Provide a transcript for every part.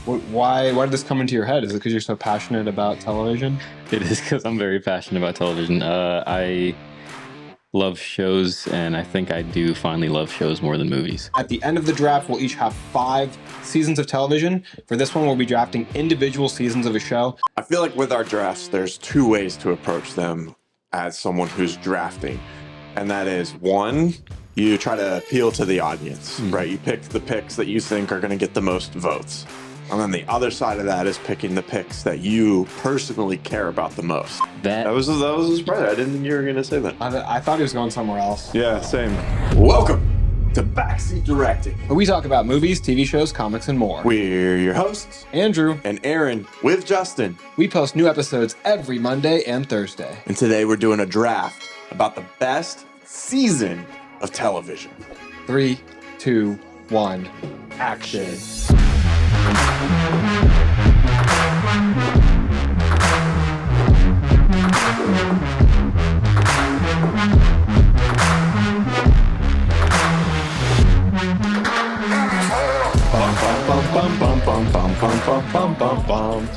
Why did this come into your head? Is it because you're so passionate about television? It is because I'm very passionate about television. I love shows, and I think I do finally love shows more than movies. At the end of the draft, we'll each have 5 seasons of television. For this one, we'll be drafting individual seasons of a show. I feel like with our drafts, there's 2 ways to approach them as someone who's drafting. And that is, one, you try to appeal to the audience, right? You pick the picks that you think are going to get the most votes. And then the other side of that is picking the picks that you personally care about the most. That was a surprise. I didn't think you were going to say that. I thought he was going somewhere else. Yeah, same. Welcome to Backseat Directing, where we talk about movies, TV shows, comics, and more. We're your hosts, Andrew and Aaron, with Justin. We post new episodes every Monday and Thursday. And today we're doing a draft about the best season of television. 3, 2, 1, action.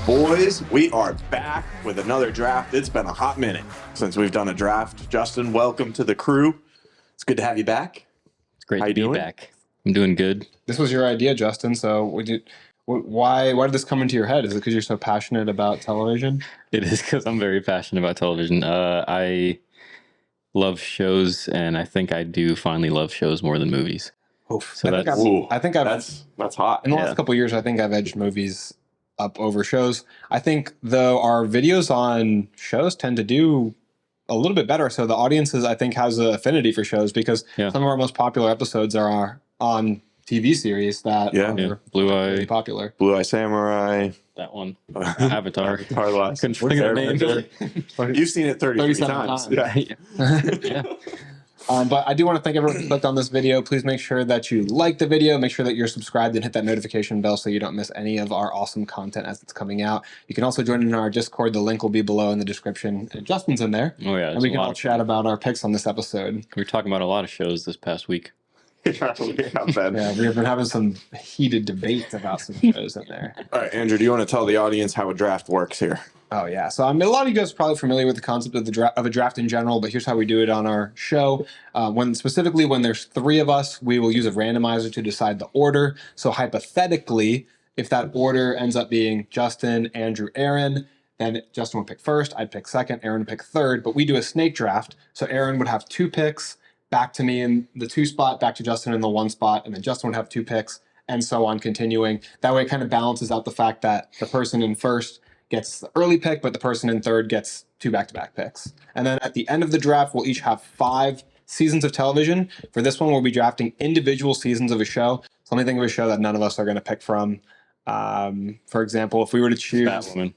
Boys, we are back with another draft. It's been a hot minute since we've done a draft. Justin, welcome to the crew. It's good to have you back. It's great How to you be doing? back. I'm doing good. This was your idea, Justin. So why did this come into your head? Is it because you're so passionate about television? It is because I'm very passionate about television. I love shows, and I think I do finally love shows more than movies. Oof. So I think I've that's hot. in the last couple of years, I think I've edged movies up over shows. I think though our videos on shows tend to do a little bit better. So the audiences, I think, has an affinity for shows because some of our most popular episodes are on TV series that are Blue really Eye, popular. Blue Eye Samurai. that one, Avatar. Avatar Last. Couldn't think of the name. You've seen it 33 times. Yeah. Yeah. But I do want to thank everyone who clicked on this video. Please make sure that you like the video. Make sure that you're subscribed and hit that notification bell so you don't miss any of our awesome content as it's coming out. You can also join in our Discord. The link will be below in the description. And Justin's in there. Oh yeah, And we can all chat about our picks on this episode. We were talking about a lot of shows this past week. Yeah, we have been. Yeah, we've been having some heated debates about some shows in there. All right, Andrew, do you want to tell the audience how a draft works here? Oh yeah, so I mean, a lot of you guys are probably familiar with the concept of of a draft in general, but here's how we do it on our show. When there's 3 of us, we will use a randomizer to decide the order. So hypothetically, if that order ends up being Justin, Andrew, Aaron, then Justin would pick first, I'd pick second, Aaron would pick third. But we do a snake draft, so Aaron would have 2 picks, back to me in the 2 spot, back to Justin in the 1 spot, and then Justin would have 2 picks, and so on, continuing. That way, it kind of balances out the fact that the person in first gets the early pick, but the person in third gets 2 back-to-back picks. And then at the end of the draft, we'll each have 5 seasons of television. For this one, we'll be drafting individual seasons of a show. So let me think of a show that none of us are going to pick from. For example, if we were to choose... Batwoman.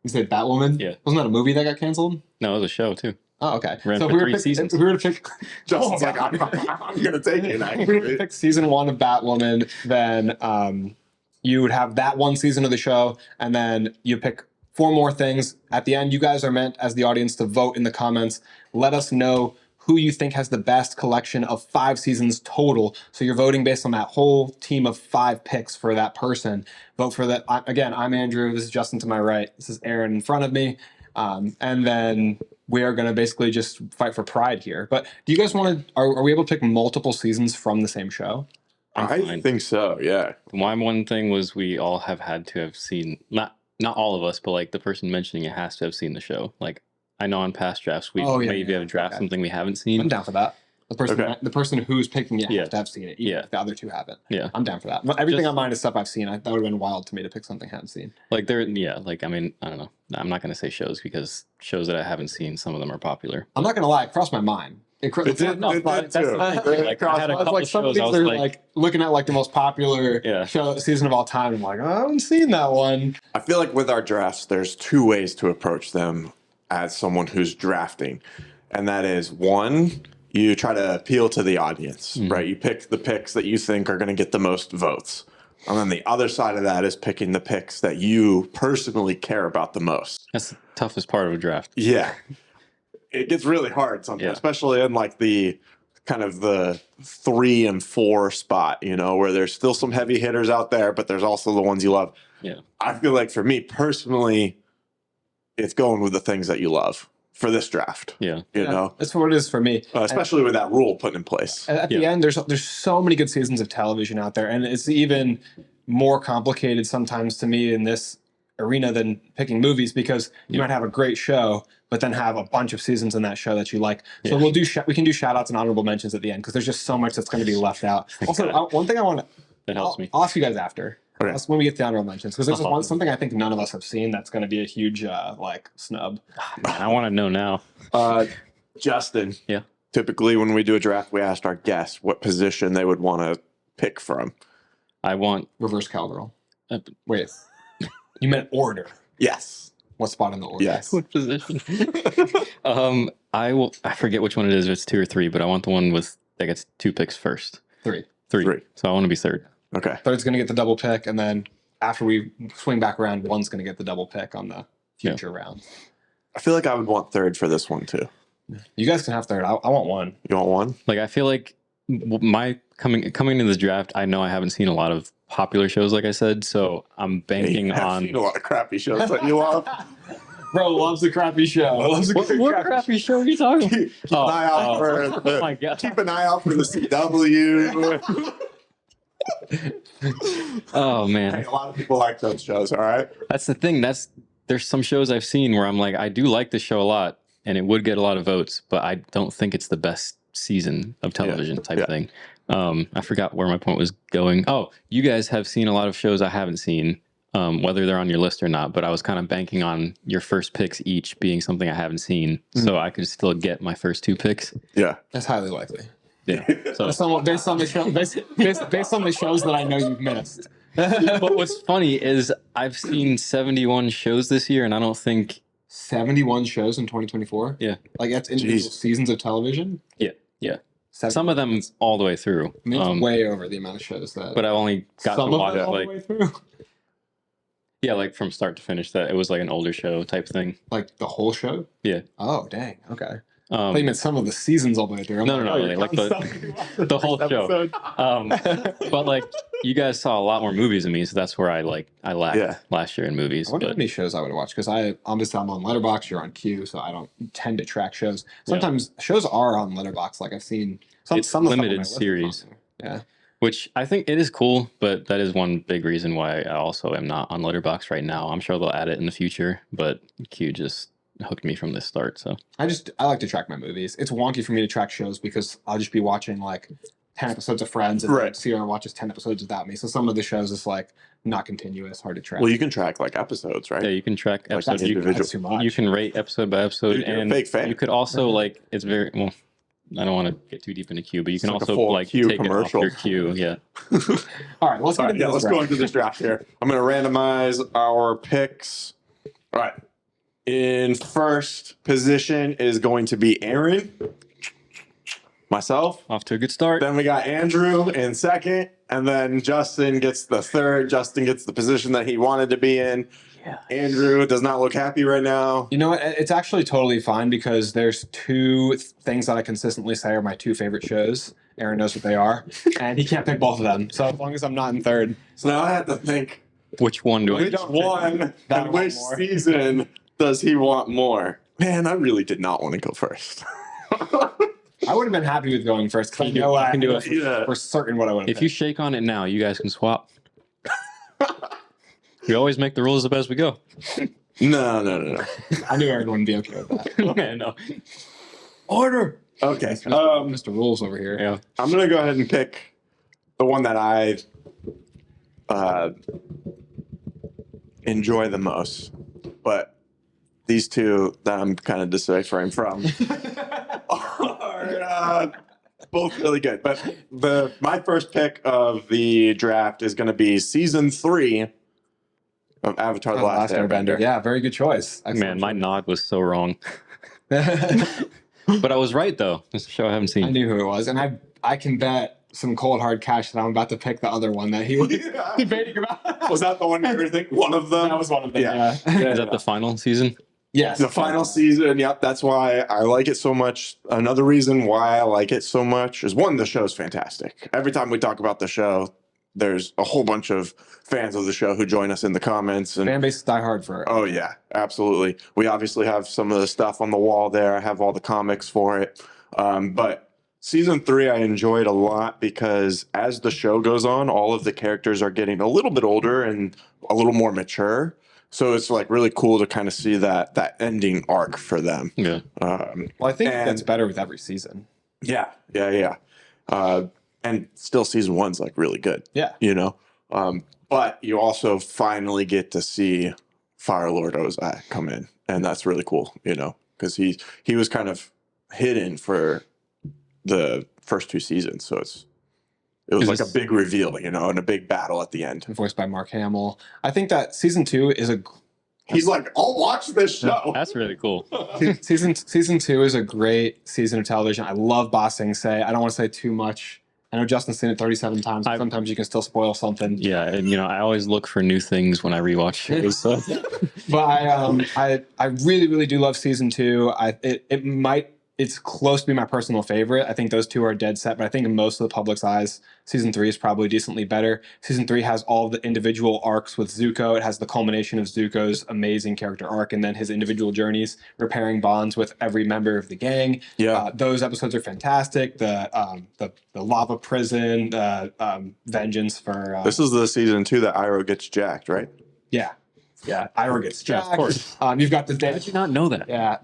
You said Batwoman? Yeah. Wasn't that a movie that got canceled? No, it was a show too. Oh, okay. Ran So for 3 seasons. if we were to pick... Justin's like, I'm going to take it. If we were to pick season 1 of Batwoman, then... you would have that 1 season of the show, and then you pick 4 more things. At the end, you guys are meant, as the audience, to vote in the comments. Let us know who you think has the best collection of 5 seasons total. So you're voting based on that whole team of 5 picks for that person. Vote for that. Again, I'm Andrew. This is Justin to my right. This is Aaron in front of me. And then we are going to basically just fight for pride here. But do you guys want to... Are we able to pick multiple seasons from the same show? I think so, yeah. My one thing was we all have had to have seen, not all of us, but like the person mentioning it has to have seen the show. Like I know on past drafts we maybe have drafted something we haven't seen. I'm down for that. The person who's picking it has to have seen it, even Yeah. if the other 2 haven't. Yeah. I'm down for that. Everything on mine is stuff I've seen. That would have been wild to me to pick something I hadn't seen. Like I mean, I don't know. I'm not going to say shows because shows that I haven't seen, some of them are popular. I'm not going to lie, it crossed my mind. It That's the thing. Like, I had a couple some of shows. I these was are like, like looking at like the most popular season of all time. I'm like, oh, I haven't seen that one. I feel like with our drafts, there's 2 ways to approach them as someone who's drafting. And that is, one, you try to appeal to the audience, right? You pick the picks that you think are going to get the most votes. And then the other side of that is picking the picks that you personally care about the most. that's the toughest part of a draft. Yeah. It gets really hard sometimes, especially in like the kind of the 3 and 4 spot, you know, where there's still some heavy hitters out there, but there's also the ones you love. Yeah. I feel like for me personally, it's going with the things that you love for this draft. Yeah. You know, that's what it is for me. Especially with that rule put in place. At the end, there's so many good seasons of television out there, and it's even more complicated sometimes to me in this arena than picking movies, because you might have a great show, but then have a bunch of seasons in that show that you like. So we can do shout outs and honorable mentions at the end, because there's just so much that's going to be left out. Also, one thing I want to, that helps me. I'll ask you guys after. Okay. That's when we get to the honorable mentions, because there's something I think none of us have seen that's going to be a huge like snub. Man, I want to know now. Justin. Yeah. Typically, when we do a draft, we ask our guests what position they would want to pick from. I want reverse cowgirl. Wait, you meant order? Yes. What spot in the order? Yes. What position? I forget which one it is. If it's 2 or 3, but I want the one with that gets 2 picks first. 3. 3. So I want to be third. Okay. Third's going to get the double pick, and then after we swing back around, one's going to get the double pick on the future round. I feel like I would want third for this one too. You guys can have third. I want 1. You want 1? Like, I feel like my coming into this draft, I know I haven't seen a lot of popular shows, like I said, so I'm banking on. Seen a lot of crappy shows that you love. Bro loves a crappy show. What crappy show are you talking about? Keep an eye out for. Oh my God. Keep an eye out for the CW. Oh man, Hey, a lot of people like those shows. All right. that's the thing. There's some shows I've seen where I'm like, I do like this show a lot, and it would get a lot of votes, but I don't think it's the best season of television type thing. I forgot where my point was going. Oh, you guys have seen a lot of shows I haven't seen, whether they're on your list or not, but I was kind of banking on your first picks each being something I haven't seen, so I could still get my first 2 picks. Yeah. That's highly likely. Yeah. So Based on the shows that I know you've missed. but what's funny is I've seen 71 shows this year, and I don't think 71 shows in 2024. Yeah. Like that's individual seasons of television. Yeah. Some of them all the way through. I mean, it's way over the amount of shows that. But I only got some to of watch them all the way through. Yeah, like from start to finish. That it was like an older show type thing. Like the whole show. Yeah. Oh dang. Okay. I thought you meant some of the seasons all the way through. No, like the whole show. But like you guys saw a lot more movies than me, so that's where I lacked last year in movies. I wonder how many shows I would watch, because I'm on Letterboxd, you're on Q, so I don't tend to track shows. Sometimes shows are on Letterboxd, like I've seen some limited series. Yeah. Which I think it is cool, but that is one big reason why I also am not on Letterboxd right now. I'm sure they'll add it in the future, but Q just hooked me from the start. So I like to track my movies. It's wonky for me to track shows because I'll just be watching like 10 episodes of Friends, and Sierra watches 10 episodes without me. So some of the shows is like not continuous, hard to track. Well, you can track like episodes, right? Yeah, you can track episodes. That's too much. You can rate episode by episode, Dude, you're and a fake fan. you could also like it's very well. I don't want to get too deep into Q, but you can like also full like Q take commercial. it off your Q. Yeah. All right, let's go into this draft here. I'm going to randomize our picks. All right. In first position is going to be Arron, myself. Off to a good start. Then we got Andrew in second, and then Justin gets the third. Justin gets the position that he wanted to be in. Yeah. Andrew does not look happy right now. You know what? It's actually totally fine, because there's 2 things that I consistently say are my 2 favorite shows. Aaron knows what they are, and he can't pick both of them. So as long as I'm not in third. So now I have to think Which one do which one and which season does he want more? Man, I really did not want to go first. I would have been happy with going first, because I know I can do it for certain what I would have If you shake on it now, you guys can swap. We always make the rules up as we go. No. I knew Aaron wouldn't be okay with that. Okay, no. Order! Okay. Mr. Rules over here. Yeah. I'm going to go ahead and pick the one that I enjoy the most. But these 2 that I'm kind of deciphering from are both really good. But my first pick of the draft is going to be season 3 of Avatar: The Last Airbender. Yeah, very good choice. Excellent. Man, my nod was so wrong. But I was right, though. It's a show I haven't seen. I knew who it was, and I can bet some cold hard cash that I'm about to pick the other one that he was debating about. Was that the one you were thinking? One of them? That was one of them. Yeah. Is that the final season? Yes. The final season, yep, that's why I like it so much. Another reason why I like it so much is one, the show's fantastic. Every time we talk about the show, there's a whole bunch of fans of the show who join us in the comments. And Fan base die hard for it. oh yeah, absolutely. We obviously have some of the stuff on the wall there. I have all the comics for it. But season 3 I enjoyed a lot because as the show goes on, all of the characters are getting a little bit older and a little more mature. So it's like really cool to kind of see that ending arc for them. Yeah. Well, I think it gets better with every season. Yeah. And still season 1's like really good. Yeah. You know? But you also finally get to see Fire Lord Ozai come in. And that's really cool, you know, because he was kind of hidden for the first 2 seasons. So it was like a big reveal, you know, and a big battle at the end. Voiced by Mark Hamill. I think that season 2 is He's like, I'll watch this show. That's really cool. season 2 is a great season of television. I love Ba Sing Se. I don't want to say too much. I know Justin's seen it 37 times. But sometimes you can still spoil something. Yeah, and you know, I always look for new things when I rewatch shows. So. But I really, really do love season 2. It's close to be my personal favorite. I think those 2 are dead set, but I think in most of the public's eyes, season 3 is probably decently better. Season 3 has all of the individual arcs with Zuko. It has the culmination of Zuko's amazing character arc and then his individual journeys, repairing bonds with every member of the gang. Yeah. Those episodes are fantastic. The lava prison, vengeance for... this is the season 2 that Iroh gets jacked, right? Yeah. Iroh gets jacked. Yeah, of course. You've got the day... How did you not know that? Yeah,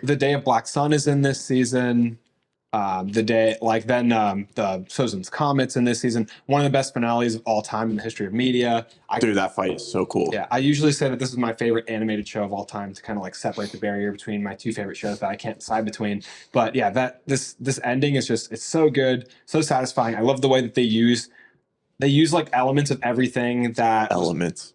the Day of Black Sun is in this season. The Sozin's Comet's in this season. One of the best finales of all time in the history of media. Dude, that fight is so cool. Yeah, I usually say that this is my favorite animated show of all time to kind of like separate the barrier between my 2 favorite shows that I can't decide between. But yeah, this ending is just, it's so good, so satisfying. I love the way that they use like elements of everything that Elements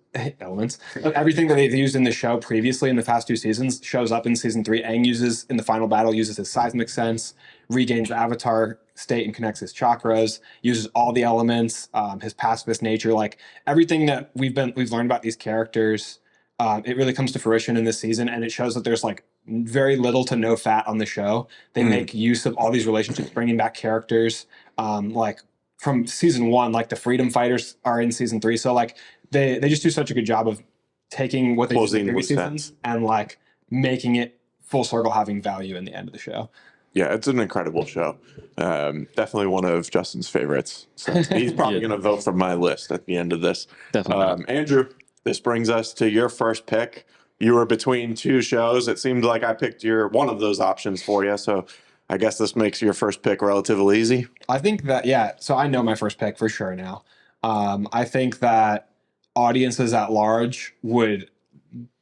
of everything that they've used in the show previously in the past 2 seasons shows up in season 3. Aang uses in the final battle, uses his seismic sense, regains the avatar state and connects his chakras, uses all the elements, his pacifist nature, like everything that we've learned about these characters. It really comes to fruition in this season, and it shows that there's like very little to no fat on the show. They make use of all these relationships, bringing back characters like from season 1, like the freedom fighters are in season 3. So like they just do such a good job of taking what they did in previous seasons and like making it full circle, having value in the end of the show. Yeah, it's an incredible show. Definitely one of Justin's favorites. So he's probably going to vote for my list at the end of this. Definitely. Andrew, this brings us to your first pick. You were between 2 shows. It seemed like I picked one of those options for you. So I guess this makes your first pick relatively easy. I think that, yeah. So I know my first pick for sure now. I think that audiences at large would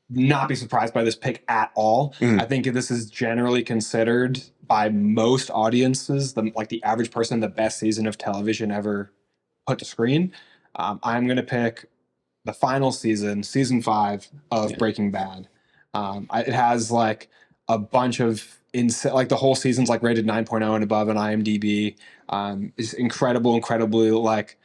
not be surprised by this pick at all. I think this is generally considered by most audiences, like the average person, the best season of television ever put to screen. I'm going to pick the final season, season 5 of Breaking Bad. It has like a bunch of like the whole season's like rated 9.0 and above on IMDb. It's incredibly like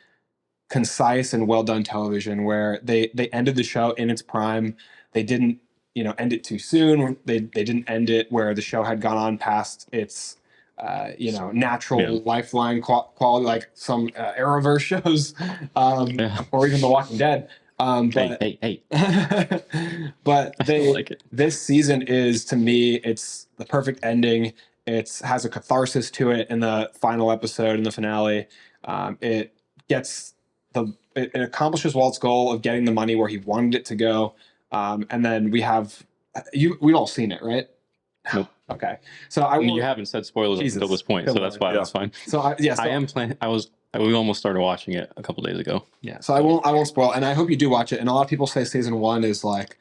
concise and well done television where they ended the show in its prime. They didn't, end it too soon. They didn't end it where the show had gone on past its, natural lifeline quality, like some Arrowverse shows, or even The Walking Dead. Hey. But like it. This season is, to me, it's the perfect ending. It has a catharsis to it in the final episode, in the finale. It accomplishes Walt's goal of getting the money where he wanted it to go. And then we've all seen it, right? Nope. Okay. So you haven't said spoilers until this point, so that's why that's fine. I am planning. We almost started watching it a couple days ago. Yeah. So I won't spoil, and I hope you do watch it. And a lot of people say season 1 is like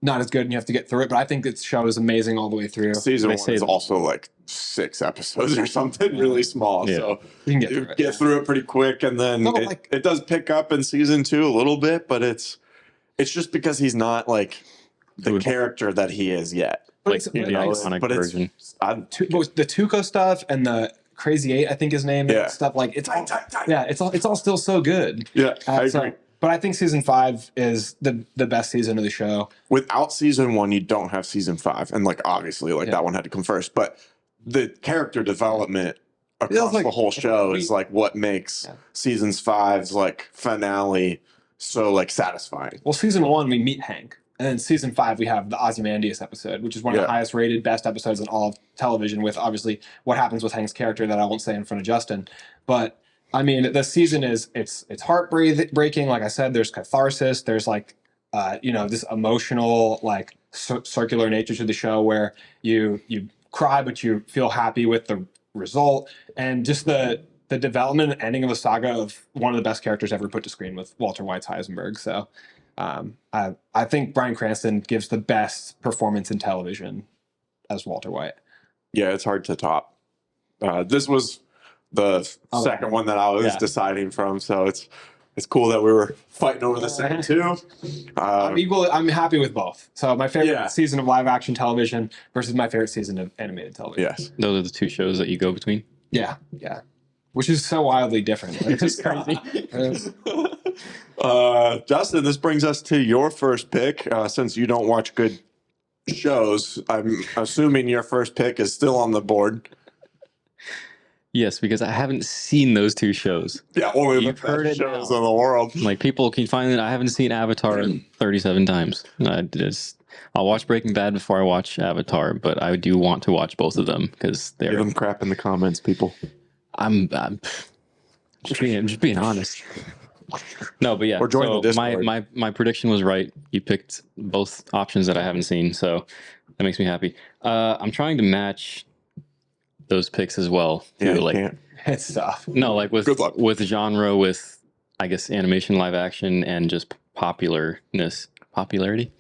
not as good and you have to get through it, but I think this show is amazing all the way through. Season 1 is also like 6 episodes or something really small. Yeah. So you can get through it pretty quick, and then it does pick up in season 2 a little bit, but it's just because he's not like the character that he is yet. Like the iconic version. The Tuco stuff and the Crazy 8, I think his name is stuff like it's all still so good. Yeah, I agree. But I think season 5 is the best season of the show. Without season 1, you don't have season 5, and like obviously, like that one had to come first. But the character development across the whole show is like what makes seasons 5's like finale so like satisfying. Well, season 1 we meet Hank, and then season 5 we have the Ozymandias episode, which is one of the highest rated, best episodes in all of television. With obviously what happens with Hank's character that I won't say in front of Justin, but I mean the season is it's heartbreaking. Like I said, there's catharsis. There's like this emotional like circular nature to the show where you cry but you feel happy with the result, and just the development and ending of the saga of one of the best characters ever put to screen with Walter White's Heisenberg. So I think Bryan Cranston gives the best performance in television as Walter White. Yeah, it's hard to top. This was the second one that I was deciding from, so it's cool that we were fighting over the second two. I'm happy with both. So my favorite season of live action television versus my favorite season of animated television. Yes, those are the two shows that you go between. Yeah. Which is so wildly different. It's just crazy. Justin, this brings us to your first pick. Since you don't watch good shows, I'm assuming your first pick is still on the board. Yes, because I haven't seen those two shows. Yeah, only the best shows in the world. Like people can find it. I haven't seen Avatar 37 times. I'll watch Breaking Bad before I watch Avatar, but I do want to watch both of them because they're. Give them crap in the comments, people. I'm just being honest. No, but yeah. Or join the Discord. My prediction was right. You picked both options that I haven't seen, so that makes me happy. I'm trying to match those picks as well. Yeah, like can't. It's tough. No, like with genre, with I guess animation, live action, and just popularity. There you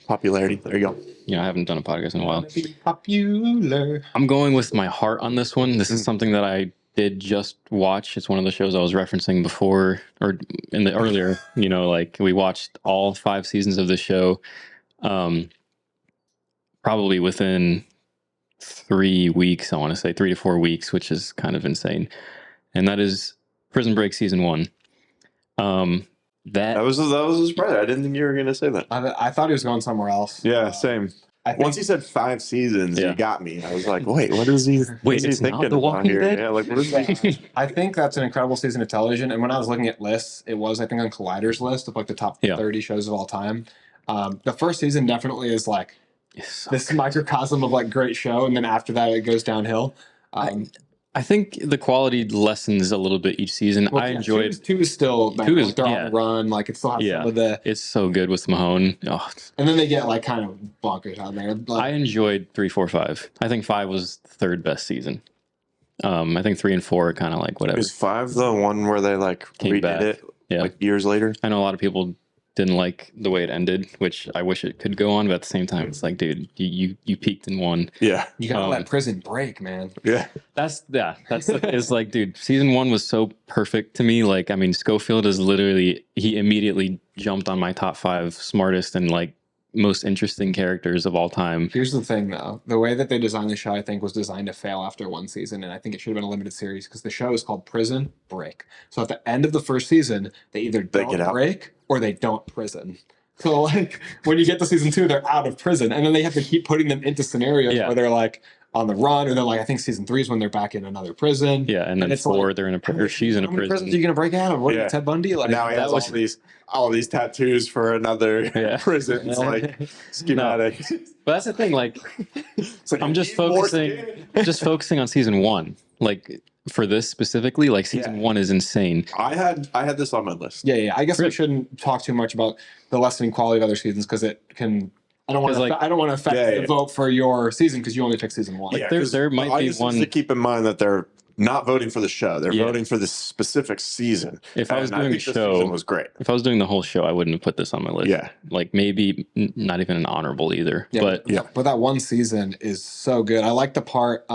go. I haven't done a podcast in a while. Popular. I'm going with my heart on this one. This is something that I did just watch. It's one of the shows I was referencing before, or in the earlier. Like we watched all 5 seasons of the show, probably within 3 weeks. I want to say 3 to 4 weeks, which is kind of insane. And that is Prison Break season 1. That was a surprise. I didn't think you were going to say that. I thought he was going somewhere else. Yeah, same. Once he said 5 seasons, you got me. I was like, wait, what is he? Wait, it's thinking not The Walking Dead? Yeah, like what is he? I think that's an incredible season of television. And when I was looking at lists, it was I think on Collider's list of like the top 30 shows of all time. The first season definitely is like this microcosm of like great show, and then after that it goes downhill. I think the quality lessens a little bit each season. I enjoyed two is still Two is they're on the run, like it still has some of the. It's so good with Mahone. Oh. And then they get like kind of bonkers out there. Like, I enjoyed 3, 4, 5. I think 5 was the third best season. I think 3 and 4 are kind of like whatever. Is 5 the one where they like redid it like years later? I know a lot of people didn't like the way it ended, which I wish it could go on, but at the same time, it's like, dude, you peaked in 1. Yeah, you gotta let Prison break, man. Yeah, it's like, dude, season 1 was so perfect to me. Like, I mean, Schofield is literally, he immediately jumped on my top 5 smartest and like most interesting characters of all time. Here's the thing, though. The way that they designed the show, I think, was designed to fail after 1 season, and I think it should have been a limited series because the show is called Prison Break. So at the end of the first season, they either don't break or they don't prison. So like when you get to season 2, they're out of prison, and then they have to keep putting them into scenarios where they're like on the run, or they're like, I think season 3 is when they're back in another prison. Yeah, and then 4, like, they're in a prison, or she's in a prison. Prisons are you gonna break out of? What are you, Ted Bundy? Like now he has all these tattoos for another prison. It's like schematic. But that's the thing. Like I'm just focusing on season 1. Like for this specifically, like season 1 is insane. I had this on my list. Yeah. I guess we shouldn't talk too much about the lessening quality of other seasons because it can. I don't want to affect the vote for your season because you only picked season 1. Like there might be one to keep in mind that they're not voting for the show; they're voting for this specific season. If I was doing a show, season was great. If I was doing the whole show, I wouldn't have put this on my list. Yeah, like maybe not even an honorable either. But that 1 season is so good. I like the part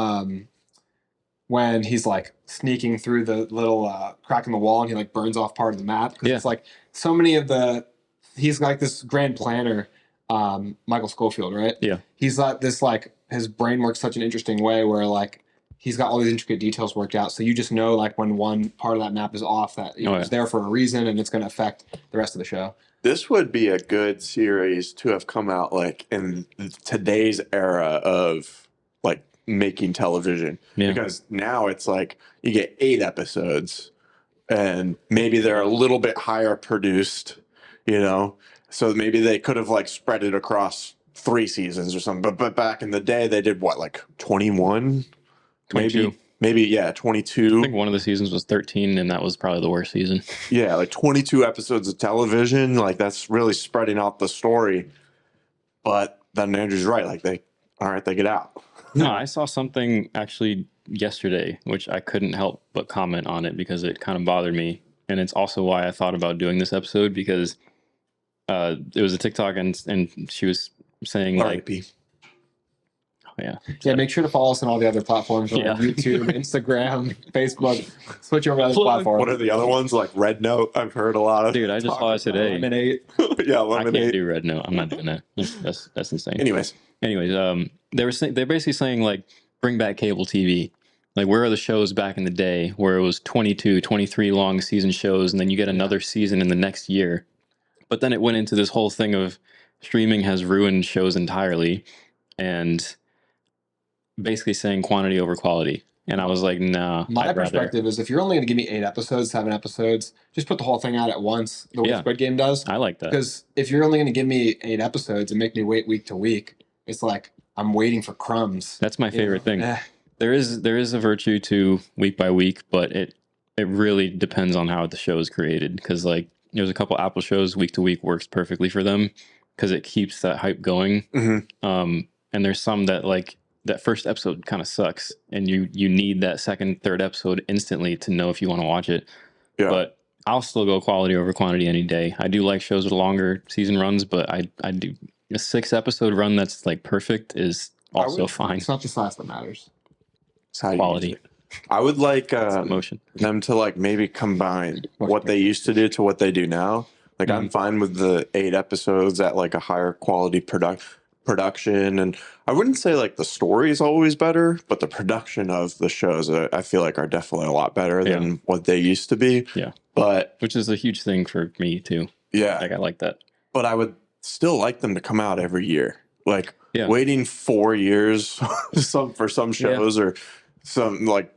when he's like sneaking through the little crack in the wall and he like burns off part of the map because it's like so many of he's like this grand planner. Michael Schofield, right? Yeah. He's like this, like his brain works such an interesting way where like he's got all these intricate details worked out. So you just know like when one part of that map is off, that it's there for a reason and it's going to affect the rest of the show. This would be a good series to have come out like in today's era of like making television, because now it's like you get 8 episodes and maybe they're a little bit higher produced, you know, so maybe they could have like spread it across 3 seasons or something. But back in the day, they did what, like 21, 22. maybe 22. I think one of the seasons was 13, and that was probably the worst season. Yeah, like 22 episodes of television. Like that's really spreading out the story. But then Andrew's right. Like they get out. No, I saw something actually yesterday, which I couldn't help but comment on it because it kind of bothered me. And it's also why I thought about doing this episode, because it was a TikTok and she was saying like, yeah, make sure to follow us on all the other platforms, like YouTube, Instagram, Facebook. Switch over to other platforms. What are the other ones? Like Red Note, I've heard a lot of. Dude, I just saw it today. Lemonade. Lemonade. I can't do Red Note. I'm not doing that. That's insane. Anyways, they're basically saying like, bring back cable TV. Like, where are the shows back in the day where it was 22, 23 long season shows, and then you get another season in the next year? But then it went into this whole thing of streaming has ruined shows entirely, and basically saying quantity over quality. And I was like, nah. My perspective is if you're only going to give me 8 episodes, 7 episodes, just put the whole thing out at once, the way Squid Game does. I like that. Because if you're only going to give me 8 episodes and make me wait week to week, it's like I'm waiting for crumbs. That's my favorite thing. There is a virtue to week by week, but it really depends on how the show is created. Because like there's a couple Apple shows, week to week works perfectly for them because it keeps that hype going. Mm-hmm. And there's some that like that first episode kind of sucks, and you need that second, third episode instantly to know if you want to watch it. Yeah. But I'll still go quality over quantity any day. I do like shows with longer season runs, but I do a 6 episode run that's like perfect is also fine. It's not the size that matters. It's how quality. I would like emotion. Them to like maybe combine what they used to do to what they do now. Like I'm fine with the 8 episodes at like a higher quality production, and I wouldn't say like the story is always better, but the production of the shows I feel like are definitely a lot better than what they used to be. Yeah, but which is a huge thing for me too. Yeah, like I like that. But I would still like them to come out every year. Like waiting 4 years for some shows or some like.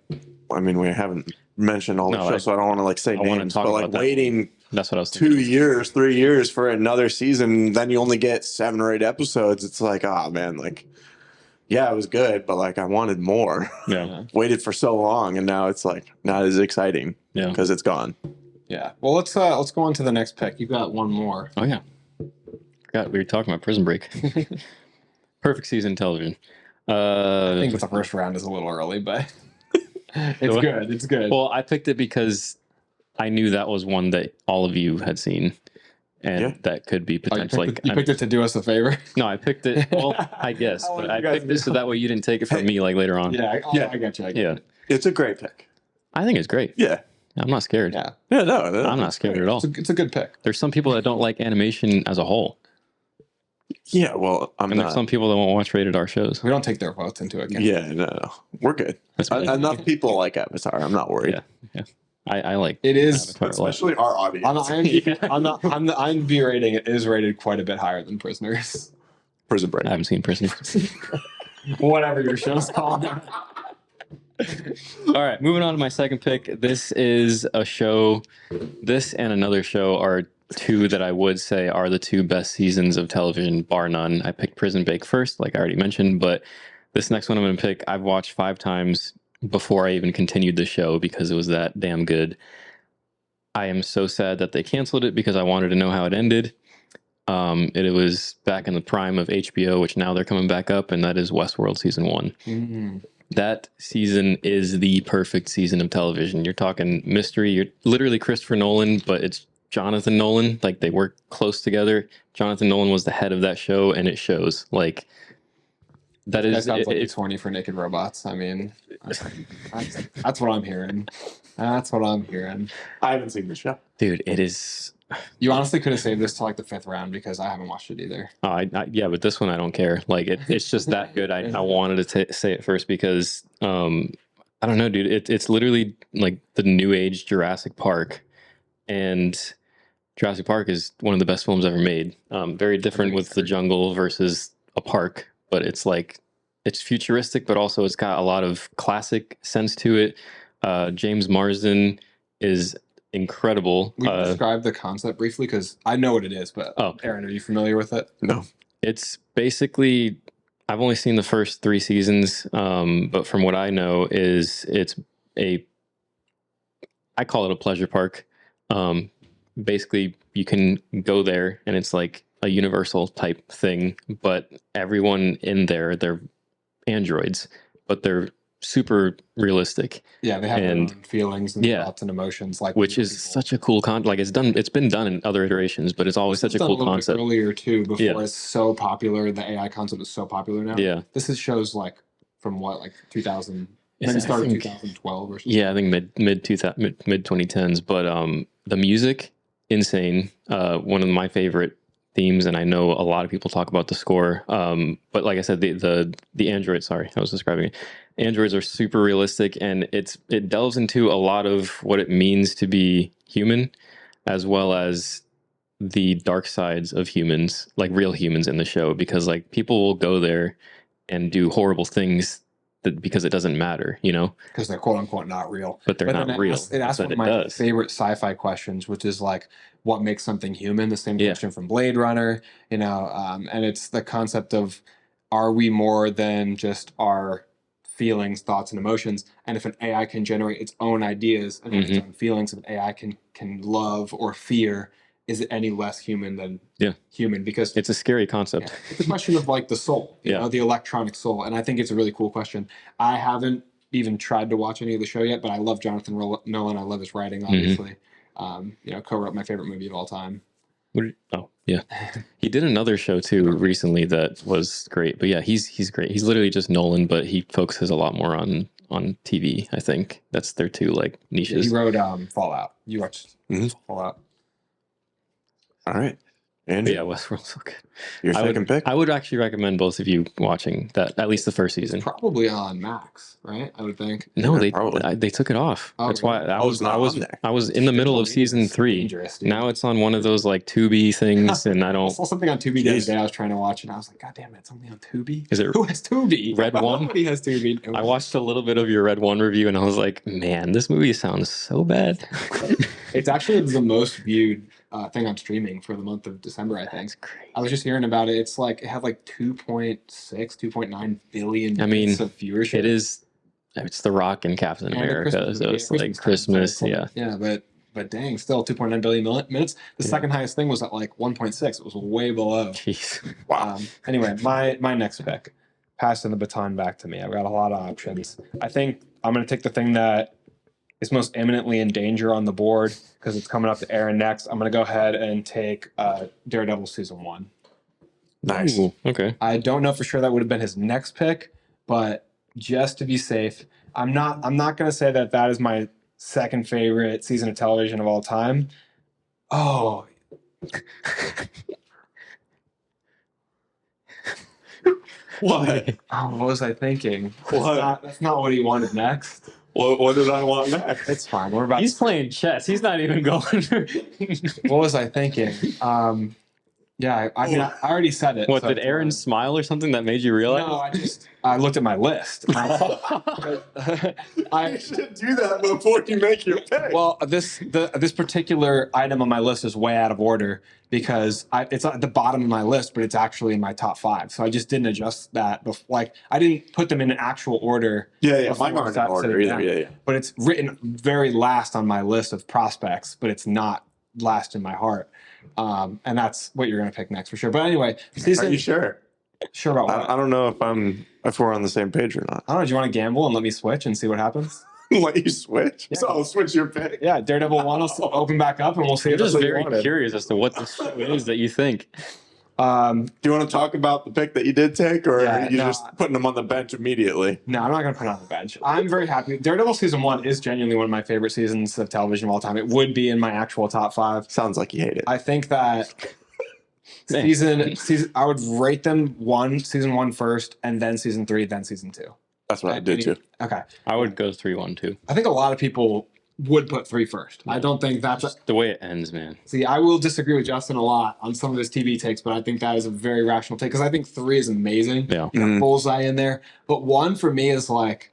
I mean, we haven't mentioned all the shows, so I don't want to like say names, but like waiting. That's what I was thinking. 2 years, 3 years for another season, then you only get 7 or 8 episodes. It's like, oh man, like, yeah, it was good, but like I wanted more. Yeah. Waited for so long, and now it's like not as exciting. Yeah. Because it's gone. Yeah. Well, let's go on to the next pick. You've got one more. Oh yeah. Forgot we were talking about Prison Break. Perfect season television. I think the first round is a little early, but it's good. It's good. Well, I picked it because I knew that was one that all of you had seen, and that could be potentially. You picked it to do us a favor. No, I picked it. Well, I guess, but I picked this so that way you didn't take it from me like later on. Yeah, I got you. Yeah, it's a great pick. I think it's great. Yeah, I'm not scared. Yeah, no, I'm not scared at all. It's a good pick. There's some people that don't like animation as a whole. Yeah, well, there's some people that won't watch rated R shows. We don't take their votes into account. Yeah, no, we're good. Enough people like Avatar. I'm not worried. Yeah. I like it is, especially our audience. On the IMDb rating, it is rated quite a bit higher than Prisoners. Prison Break. I haven't seen Prisoners. Whatever your show's called. All right, moving on to my second pick. This is a show. This and another show are 2 that I would say are the 2 best seasons of television, bar none. I picked Prison Break first, like I already mentioned, but this next one I'm going to pick, I've watched 5 times before I even continued the show because it was that damn good. I am so sad that they canceled it because I wanted to know how it ended. It was back in the prime of HBO, which now they're coming back up, and that is Westworld season 1. Mm-hmm. That season is the perfect season of television. You're talking mystery. You're literally Christopher Nolan, but it's Jonathan Nolan. Like they work close together. Jonathan Nolan was the head of that show, and it shows. Like that sounds like it's horny for naked robots. I mean, that's what I'm hearing. That's what I'm hearing. I haven't seen the show, dude. It is. You honestly could have saved this to like the 5th round because I haven't watched it either. Oh, yeah, but this one I don't care. Like it's just that good. I wanted to say it first because I don't know, dude. It's literally like the new age Jurassic Park, and Jurassic Park is one of the best films ever made. Very different with the jungle versus a park, but it's like it's futuristic, but also it's got a lot of classic sense to it. James Marsden is incredible. We describe the concept briefly because I know what it is, but Aaron, are you familiar with it? No. It's basically, I've only seen the first 3 seasons, but from what I know is I call it a pleasure park. Basically, you can go there and it's like a universal type thing, but everyone in there, they're androids, but they're super realistic. Yeah, they have their own feelings and thoughts and emotions, like which is such a cool concept. Like it's been done in other iterations, but it's always such a cool concept. Earlier too, before it's so popular, the AI concept is so popular now. Yeah, this is shows like from what, like 2000. Maybe started 2012 or something. Yeah, I think mid 2010s. But the music, insane. One of my favorite themes, and I know a lot of people talk about the score. But like I said, the androids. Sorry, I was describing it. Androids are super realistic, and it delves into a lot of what it means to be human, as well as the dark sides of humans, like real humans in the show. Because like people will go there and do horrible things because it doesn't matter, you know, because they're quote unquote not real. But they're not real. It asks one of my favorite sci-fi questions, which is like, what makes something human? The same question from Blade Runner, you know, and it's the concept of, are we more than just our feelings, thoughts, and emotions? And if an AI can generate its own ideas and its own feelings, if an AI can love or fear, is it any less human than human? Because it's a scary concept. It's a question of like the soul, you know, the electronic soul. And I think it's a really cool question. I haven't even tried to watch any of the show yet, but I love Jonathan Nolan. I love his writing, obviously. You know, co-wrote my favorite movie of all time. He did another show too recently that was great. But yeah, he's great. He's literally just Nolan, but he focuses a lot more on TV. I think that's their two like niches. He wrote Fallout. You watched Fallout? All right. Andrew? Yeah, Westworld's so good. Your second pick? I would actually recommend both of you watching that, at least the first season. It's probably on Max, right? I would think. No, they took it off. That's why I was in the middle of season 3. Now it's on one of those like Tubi things, and I don't. I saw something on Tubi the other day. I was trying to watch it, and I was like, God damn it, it's only on Tubi. Is it? Who has Tubi? Red One. Nobody has Tubi. I watched a little bit of your Red One review, and I was like, man, this movie sounds so bad. It's actually the most viewed thing on streaming for the month of December, I think. That's crazy. I was just hearing about it. It's like, it had like 2.9 billion minutes of viewership. It's The Rock and Captain America, so it's like Christmas, Yeah, but dang, still 2.9 billion minutes. The second highest thing was at like 1.6. It was way below. Jeez. Wow. Anyway, my next pick, passing the baton back to me. I've got a lot of options. I think I'm going to take the thing that is most imminently in danger on the board because it's coming up to Aaron next. I'm going to go ahead and take Daredevil season 1. Nice. Ooh, okay. I don't know for sure that would have been his next pick, but just to be safe, I'm not going to say that is my second favorite season of television of all time. Oh. What? Oh, what was I thinking? What? That's not what he wanted next. What did I want next? It's fine. We're about. He's playing chess. He's not even going. What was I thinking? Yeah, I mean, I already said it. What, did Aaron smile or something that made you realize? No, I looked at my list. I should do that before you make your pick. Well, this particular item on my list is way out of order because it's at the bottom of my list, but it's actually in my top 5. So I just didn't adjust that. Like, I didn't put them in an actual order. Yeah. Mine aren't in order either. Yeah. But it's written very last on my list of prospects, but it's not last in my heart. And that's what you're going to pick next for sure. But anyway, are you sure? Sure about what? I don't know if we're on the same page or not. I don't know. Do you want to gamble and let me switch and see what happens? Let you switch? Yeah. So I'll switch your pick? Yeah, Daredevil 1 will open back up and we'll see. I'm just very curious as to what the show is that you think. Do you want to talk about the pick that you did take, or are you just putting them on the bench immediately? No, I'm not going to put it on the bench. I'm very happy. Daredevil season 1 is genuinely one of my favorite seasons of television of all time. It would be in my actual top 5. Sounds like you hate it. I think that season I would rate them season 1 first, and then season 3, then season 2. That's what I do too. Okay. I would go 3-1 too. I think a lot of people would put 3 first. I don't think that's the way it ends, man. See, I will disagree with Justin a lot on some of his TV takes, but I think that is a very rational take because I think 3 is amazing. Yeah. You got Bullseye in there. But 1 for me is like,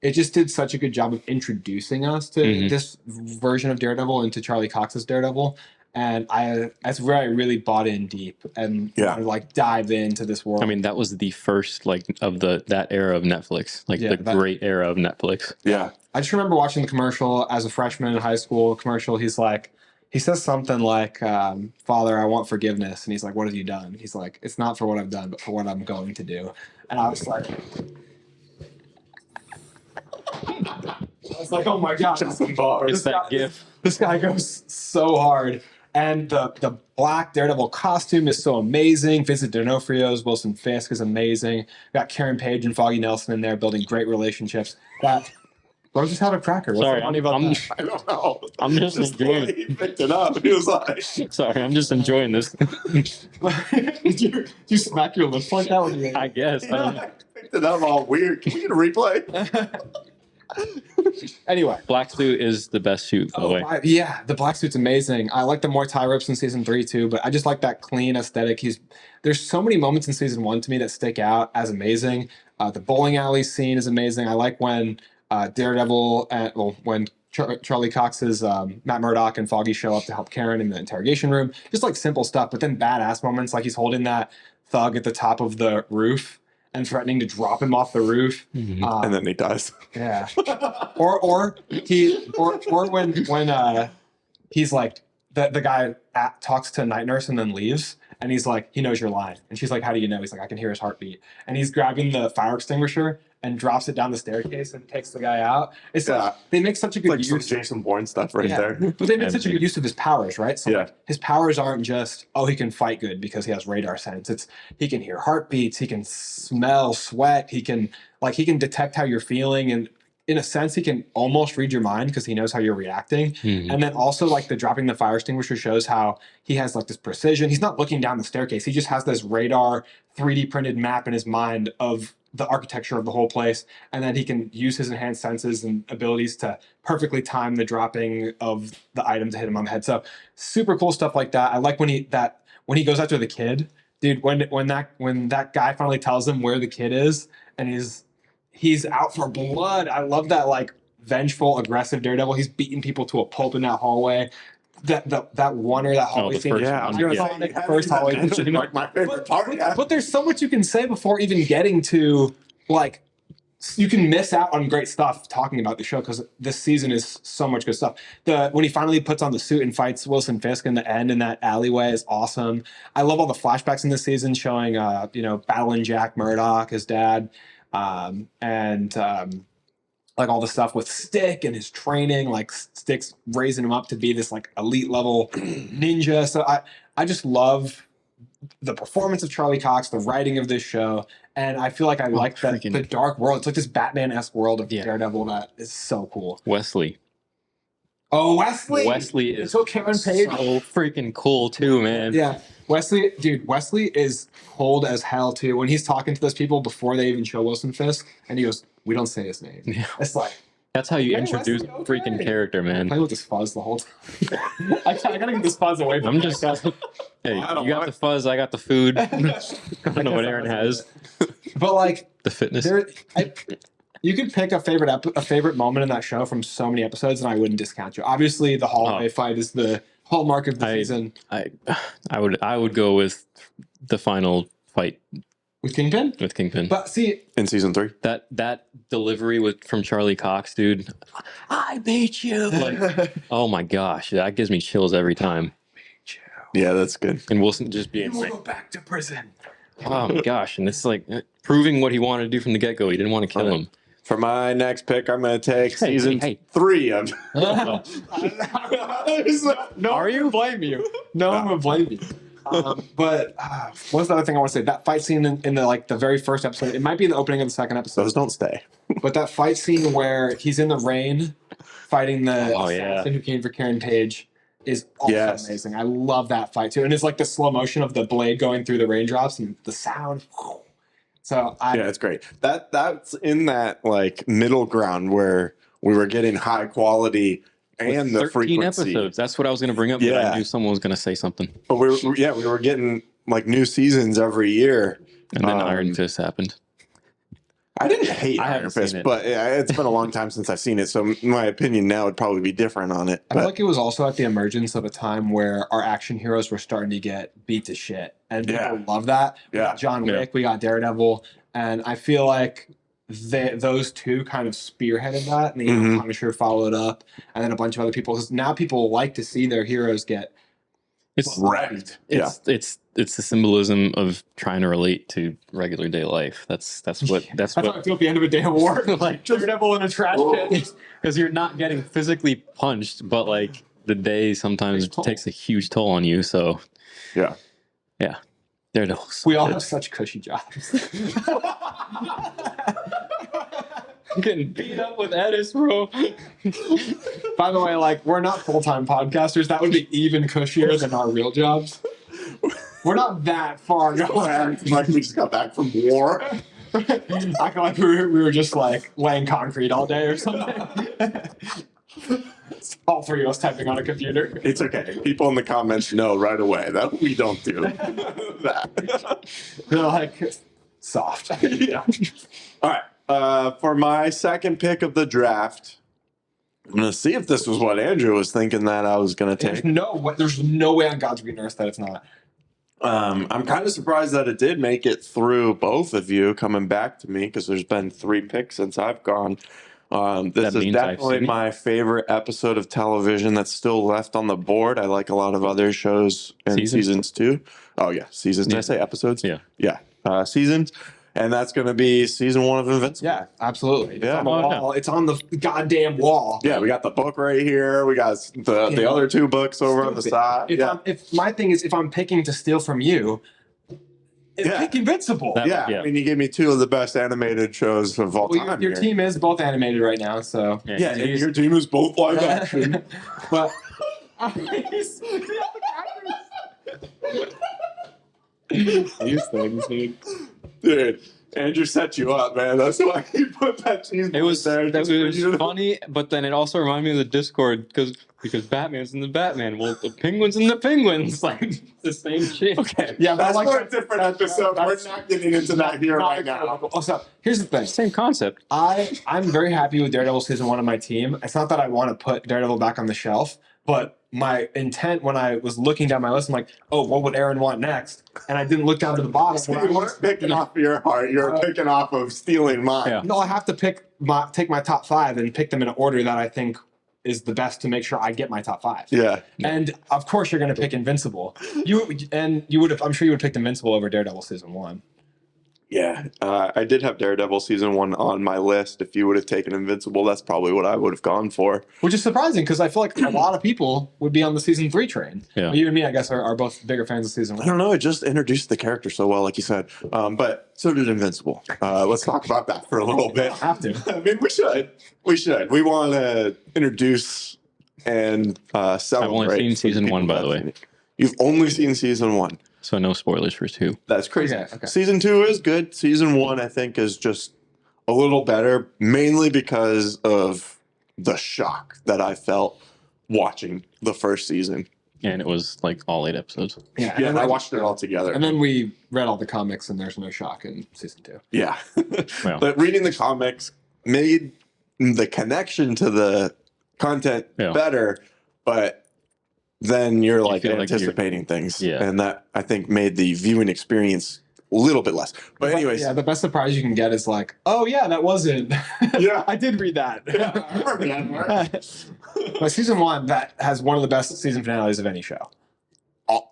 it just did such a good job of introducing us to this version of Daredevil and to Charlie Cox's Daredevil. And that's where I really bought in deep and like dive into this world. I mean, that was the first like of that era of Netflix, like great era of Netflix. Yeah. I just remember watching the commercial as a freshman in high school. Commercial, he says something like, "Father, I want forgiveness," and he's like, "What have you done?" He's like, "It's not for what I've done, but for what I'm going to do." And I was like, "Oh my god, It's that gif. This guy goes so hard." And the black Daredevil costume is so amazing. Vincent D'Onofrio's Wilson Fisk is amazing. Got Karen Page and Foggy Nelson in there building great relationships. Bro just had a cracker. What's funny about that? I don't know. I'm just enjoying it. He picked it up. He was like, Sorry, I'm just enjoying this. Did you smack your lips like that when you I guess. I picked it up all weird. Can we get a replay? Anyway, Black suit is the best suit, by the way. Yeah, the black suit's amazing. I like the more tie ropes in season 3 too, but I just like that clean aesthetic. There's so many moments in season 1 to me that stick out as amazing. The bowling alley scene is amazing. I like when Daredevil when Charlie Cox's Matt Murdock and Foggy show up to help Karen in the interrogation room. Just like simple stuff, but then badass moments like he's holding that thug at the top of the roof and threatening to drop him off the roof, and then he dies. Yeah, or when he's like the guy talks to Night Nurse and then leaves, and he's like, he knows you're lying, and she's like, how do you know? He's like, I can hear his heartbeat, and he's grabbing the fire extinguisher and drops it down the staircase and takes the guy out. It's like, they make such a good use. Some Jason Bourne stuff there. But they make such a good use of his powers, right? So like, his powers aren't just, he can fight good because he has radar sense. It's he can hear heartbeats, he can smell sweat, he can detect how you're feeling, and in a sense, he can almost read your mind because he knows how you're reacting. And then also like the dropping the fire extinguisher shows how he has like this precision. He's not looking down the staircase. He just has this radar 3D printed map in his mind of the architecture of the whole place. And then he can use his enhanced senses and abilities to perfectly time the dropping of the item to hit him on the head. So super cool stuff like that. I like when he goes after the kid, dude, when that guy finally tells him where the kid is and he's out for blood. I love that like vengeful, aggressive Daredevil. He's beating people to a pulp in that hallway. That hallway scene. First hallway. Like my favorite part. But there's so much you can say before even getting to like. You can miss out on great stuff talking about the show because this season is so much good stuff. When he finally puts on the suit and fights Wilson Fisk in the end in that alleyway is awesome. I love all the flashbacks in this season showing battling Jack Murdock, his dad. Like all the stuff with Stick and his training, like Stick's raising him up to be this like elite level ninja. So I just love the performance of Charlie Cox, the writing of this show, and I feel like I like the dark world. It's like this Batman-esque world of Daredevil that is so cool. Wesley. Oh, Wesley! Wesley is so Karen Page. So freaking cool too, man. Yeah. Wesley is cold as hell too. When he's talking to those people before they even show Wilson Fisk, and he goes, "We don't say his name." Yeah. It's like that's how you introduce a freaking character, man. Play with this fuzz the whole time. I gotta get this fuzz away from me. Hey, you got the fuzz, I got the food. I don't know what Arron has. But like the fitness. You could pick a favorite moment in that show from so many episodes, and I wouldn't discount you. Obviously, the hallway fight is the hallmark of the season. I would go with the final fight with Kingpin. But see, in season 3, that delivery from Charlie Cox, dude. I beat you. Like, oh my gosh, that gives me chills every time. Yeah, that's good. And Wilson just being like, go back to prison. Oh my gosh, and it's like proving what he wanted to do from the get go. He didn't want to kill him. For my next pick, I'm going to take season 3 of. Are you? Blame you. No, I'm going to blame you. But what's the other thing I want to say? That fight scene in the very first episode. It might be in the opening of the second episode. Those don't stay. But that fight scene where he's in the rain fighting the assassin who came for Karen Page is also amazing. I love that fight too. And it's like the slow motion of the blade going through the raindrops and the sound. So Yeah, it's great. That's in that like middle ground where we were getting high quality and the 13 frequency. episodes. That's what I was going to bring up, but Yeah. I knew someone was going to say something. But we were getting like new seasons every year. And then Iron Fist happened. I didn't hate I Iron haven't Fist, seen it. but it's been a long time since I've seen it, so my opinion now would probably be different on it. I feel like it was also at the emergence of a time where our action heroes were starting to get beat to shit, and people love that. We got John Wick, we got Daredevil, and I feel like those two kind of spearheaded that, and the Punisher followed up, and then a bunch of other people. Because now people like to see their heroes get wrecked. It's the symbolism of trying to relate to regular day life. That's what That's how I feel at the end of a day of war. Like Daredevil in a trash can. Because you're not getting physically punched, but like the day sometimes takes a huge toll on you. So yeah. Daredevil. We all have such cushy jobs. I'm getting beat up with Edis, bro. By the way, like, we're not full-time podcasters. That would be even cushier than our real jobs. We're not that far going. Like we just got back from war. I feel like we were just like laying concrete all day or something. It's all three of us typing on a computer. It's okay. People in the comments know right away that we don't do that. They're like, soft. Yeah. All right. For my second pick of the draft, I'm going to see if this was what Andrew was thinking that I was going to take. There's no way on God's green earth that it's not. I'm kind of surprised that it did make it through both of you coming back to me because there's been 3 picks since I've gone. This is definitely my favorite episode of television that's still left on the board. I like a lot of other shows and seasons too. Oh, yeah. Seasons. Did I say episodes? Yeah. Yeah. Seasons. And that's going to be season 1 of Invincible. Yeah, absolutely. It's Yeah. on the wall. It's on the goddamn wall. Yeah, we got the book right here. We got the other 2 books over on the side. If my thing is, if I'm picking to steal from you, pick Invincible. I mean, you gave me 2 of the best animated shows of all time. Your team is both animated right now, so yeah, and your team is both live action. But these things, dude. Andrew set you up, man. That's why he put that cheese. It was funny, but then it also reminded me of the Discord because Batman's in the Batman. Well, the Penguin's in the Penguins. Like the same shit. Okay, yeah, that's like a different episode. We're not getting into that here right now. Also, here's the thing. Same concept. I'm very happy with Daredevil season 1 on my team. It's not that I want to put Daredevil back on the shelf, but my intent when I was looking down my list, I'm like, oh, what would Arron want next? And I didn't look down to the bottom. So you weren't picking off your heart. You're picking off of stealing mine. Yeah. No, I have to take my top 5 and pick them in an order that I think is the best to make sure I get my top 5. Yeah. And of course you're going to pick Invincible. I'm sure you would pick Invincible over Daredevil season 1. Yeah, I did have Daredevil season 1 on my list. If you would have taken Invincible, that's probably what I would have gone for. Which is surprising because I feel like a lot of people would be on the season 3 train. Yeah. Well, you and me, I guess, are both bigger fans of season 1. I don't know. It just introduced the character so well, like you said. But so did Invincible. Let's talk about that for a little bit. Have to. I mean, we should. We want to introduce and celebrate. I've only seen season 1, by the way. You've only seen season 1. So no spoilers for 2. That's crazy. Okay. Season 2 is good. Season 1, I think, is just a little better, mainly because of the shock that I felt watching the first season. And it was like all 8 episodes. Yeah, and I watched it all together. And then we read all the comics, and there's no shock in season 2. Yeah. Well. But reading the comics made the connection to the content better, but then you're like anticipating things. Yeah. And that, I think, made the viewing experience a little bit less. But anyways. Yeah, the best surprise you can get is like, oh, yeah, that wasn't. Yeah. I did read that. Yeah, I remember that. But season 1, that has one of the best season finales of any show.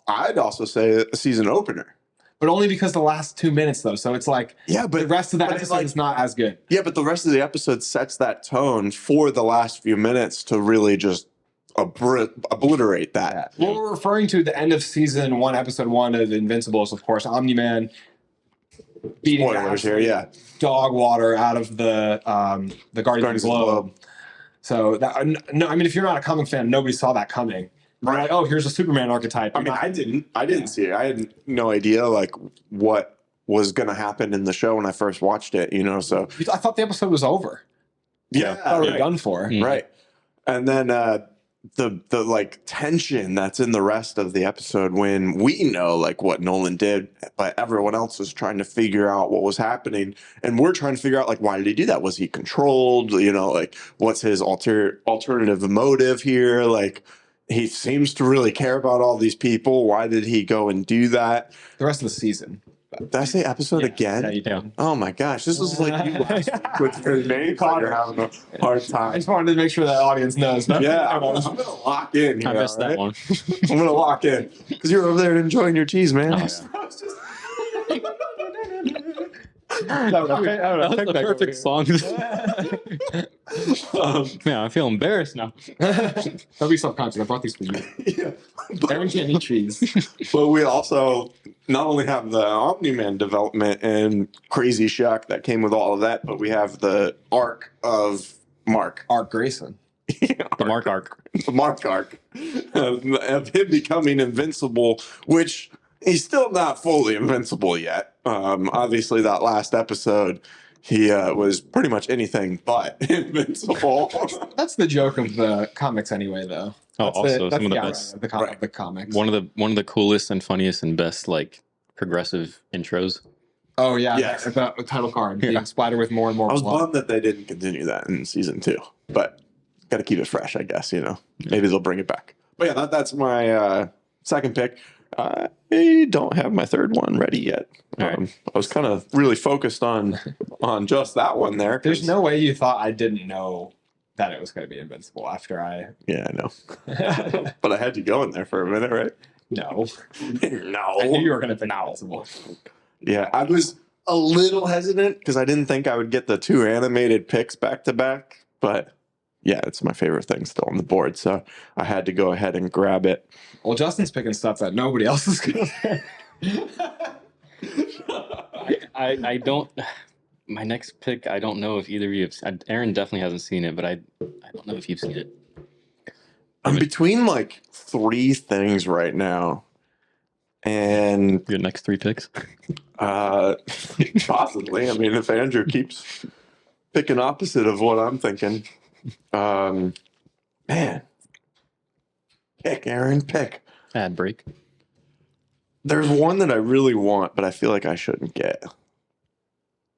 I'd also say a season opener. But only because the last 2 minutes, though. So it's like, but the rest of that episode is not as good. Yeah, but the rest of the episode sets that tone for the last few minutes to really just obliterate that. Yeah. What we're referring to the end of season 1, episode 1 of Invincible is, of course, Omni-Man beating spoilers here, dog water out of the Guardians of the Globe. So I mean, if you're not a comic fan, nobody saw that coming. Right? Like, oh, here's a Superman archetype. I mean, I didn't see it. I had no idea like what was going to happen in the show when I first watched it, you know, so. I thought the episode was over. Yeah. I thought we were done for. Right. And then the like tension that's in the rest of the episode when we know like what Nolan did, but everyone else is trying to figure out what was happening. And we're trying to figure out like, why did he do that? Was he controlled? You know, like what's his alternative motive here? Like he seems to really care about all these people. Why did he go and do that? The rest of the season. Did I say episode again? Yeah, you do. Oh my gosh, this was like you last week with your name. You're having a hard time. I just wanted to make sure the audience knows. Yeah, I'm gonna lock in. Here, I missed that one. I'm gonna lock in because you're over there enjoying your cheese, man. That was the perfect song. Man, I feel embarrassed now. Don't be self-conscious. I brought these for you. Yeah. Aaron can't eat cheese. But we also not only have the Omni-Man development and Crazy Shack that came with all of that, but we have the arc of Mark. Art Grayson. The Mark arc. The Mark arc of him becoming invincible, which he's still not fully invincible yet. Obviously, that last episode, he was pretty much anything but invincible. That's the joke of the comics, anyway. Though. Oh, That's also that's some of the irony best. of the comics. One of the coolest and funniest and best like progressive intros. Oh yeah, Yes. the title card Yeah. being splattered with more and more I was blood. bummed that they didn't continue that in season 2, but got to keep it fresh, I guess. You know, maybe they'll bring it back. But yeah, that's my second pick. I don't have my third one ready yet. All right. I was kind of really focused on just that one there. 'Cause- There's no way you thought I didn't know that it was going to be invincible after I. Yeah, I know. But I had you go in there for a minute, right? No, No. I knew you were going to pick invincible. Yeah, I was a little hesitant because I didn't think I would get the 2 animated picks back to back. But yeah, it's my favorite thing still on the board. So I had to go ahead and grab it. Well, Justin's picking stuff that nobody else is going to. I don't. My next pick, I don't know if either of you have. Aaron definitely hasn't seen it, but I don't know if you've seen it. I'm between like 3 things right now. And Your next 3 picks. possibly. I mean, if Andrew keeps picking opposite of what I'm thinking. Man. Pick, Aaron, pick. Ad break. There's one that I really want, but I feel like I shouldn't get.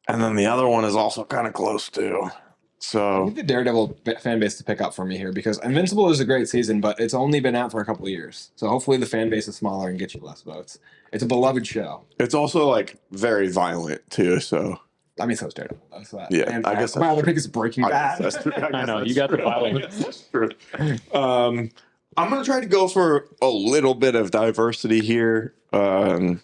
And then the other one is also kind of close too. I So need the Daredevil fan base to pick up for me here because Invincible is a great season, but it's only been out for a couple of years. So hopefully the fan base is smaller and gets you less votes. It's a beloved show. it's also like very violent too. So I mean, so is Daredevil. Though, so that, Yeah, and I guess my that's other pick is Breaking I guess Bad. that's true. I know, you got the violence. That's true. I'm going to try to go for a little bit of diversity here and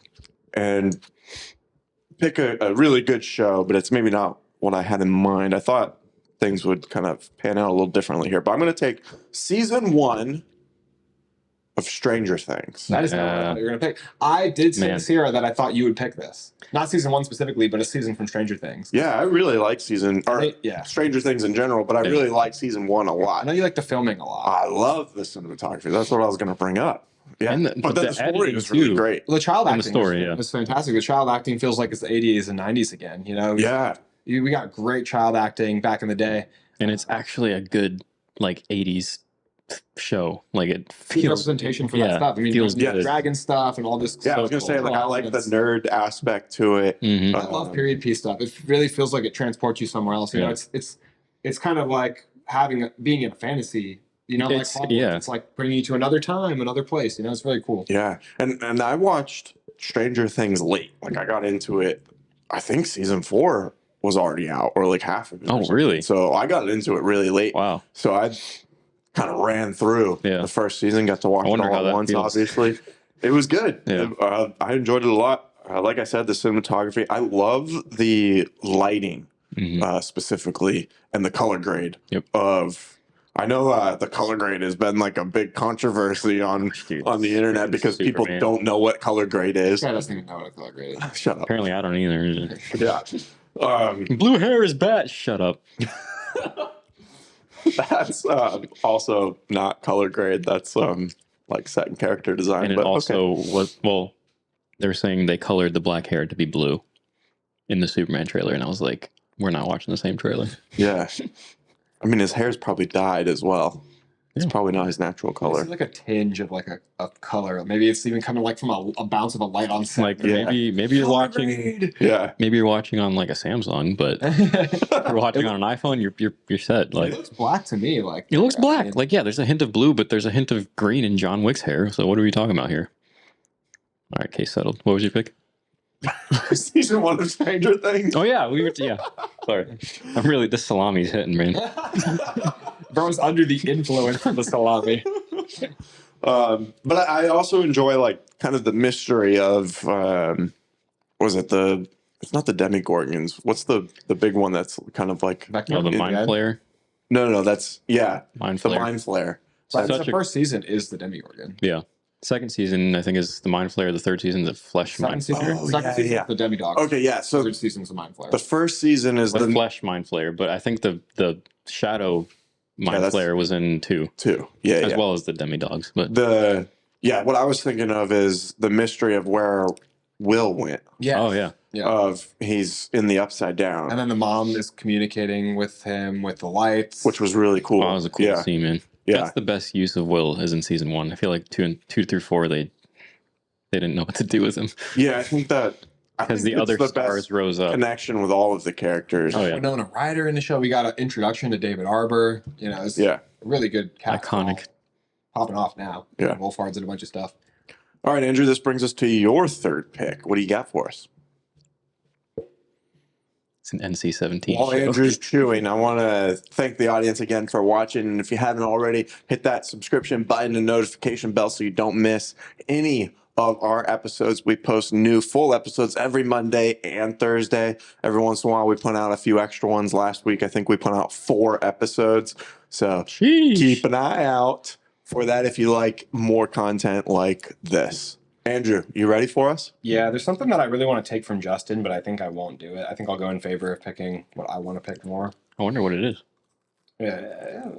pick a really good show, but it's maybe not what I had in mind. I thought things would kind of pan out a little differently here, but I'm going to take season 1 of Stranger Things. That is not what I thought you were going to pick. I did say Man. to Sierra that I thought you would pick this. Not season 1 specifically, but a season from Stranger Things. Yeah, I really like Yeah. Stranger Things in general, but I Yeah. really like season 1 a I lot. know you like the filming a lot. I love the cinematography. That's what I was going to bring up. Yeah, And but then the the story editing, was really too. great. Well, the child And the acting story, yeah. was fantastic. The child acting feels like it's the 80s and 90s again. You know, Yeah, we got great child acting back in the day. And it's actually a good like 80s show. Like it Good feels representation for that stuff. I mean, feels there's good. dragon stuff and all this. yeah. I was going to say, like, I like the nerd aspect to it. Mhm. I love period piece stuff. It really feels like it transports you somewhere else. You know, Yeah. it's kind of like being in a fantasy. You know, It's- like Hogwarts. yeah. It's like bringing you to another time, another place. You know, it's really cool. Yeah, and I watched Stranger Things late. Like I got into it. I think season 4 was already out, or like half of it. or Oh, something. really? So I got into it really late. Wow. So I kind of ran through Yeah. the first season. Got to watch I it wonder all how at that once. feels. Obviously, it was good. Yeah. I enjoyed it a lot. Like I said, the cinematography. I love the lighting. Mhm. Specifically, and the color grade Yep. of. I know the color grade has been like a big controversy on Dude, the internet because people Superman. don't know what color grade This is. guy doesn't even know what a color grade is. Shut up. Apparently, I don't either. Yeah. Blue hair is bad. Shut up. That's also not color grade. That's like set in character design. And it but also okay. was, well, they're saying they colored the black hair to be blue. in the Superman trailer, and I was like, we're not watching the same trailer. Yeah. I mean, his hair's probably dyed as well. It's probably not his natural color. It's like a tinge of like a color. Maybe it's even coming like from a bounce of a light on set. Like maybe you're watching. Yeah. Maybe you're watching on like a Samsung, but if you're watching on an iPhone, you're set. Like it looks black to me. Like it looks black. I mean, Like, yeah, there's a hint of blue, but there's a hint of green in John Wick's hair. So what are we talking about here? All right, case settled. What was your pick? Season 1 of Stranger Things. Oh yeah, Sorry, I'm really this salami's hitting, man. Bro's under the influence of the salami. But I also enjoy like kind of the mystery of was it it's not the Demigorgons. What's the big one that's kind of like Oh, the Mind Flayer. No, that's Mind the Flayer. Mind Flare. But Such the a- first season is the Demigorgon. Yeah. Second season, I think, is the Mind Flayer. The third season, the Flesh Second Mind season, Flayer. is the Demidog. Okay, yeah. So Third season's the Mind Flayer. the first season is The the Flesh Mind Flayer, but I think the Shadow Mind that's- Flayer was in 2, yeah, as well as the Demidogs. But what I was thinking of is the mystery of where Will went. Yeah. oh yeah, Yeah. Of he's in the Upside Down, And then the mom is communicating with him with the lights. which was really cool. oh, that was a cool scene, man. Yeah. That's the best use of Will is in season 1. I feel like 2 through 4 they didn't know what to do with him Yeah, I think that because the other stars rose up. connection with all of the characters. Oh yeah, Winona Ryder in the show. We got an introduction to David Arbor. You know, it's a really good cast. Iconic. Popping off now. Yeah. Wolfhard's and a bunch of stuff. All right, Andrew, this brings us to your third pick. What do you got for us? it's an NC-17 While show. Andrew's chewing, I want to thank the audience again for watching. And if you haven't already, hit that subscription button and notification bell so you don't miss any of our episodes. We post new full episodes every Monday and Thursday. Every once in a while, we put out a few extra ones. Last week, I think we put out 4 episodes. So Sheesh. keep an eye out for that if you like more content like this. Andrew, you ready for us? Yeah, there's something that I really want to take from Justin, but I think I won't do it. I think I'll go in favor of picking what I want to pick more. I wonder what it is. Yeah.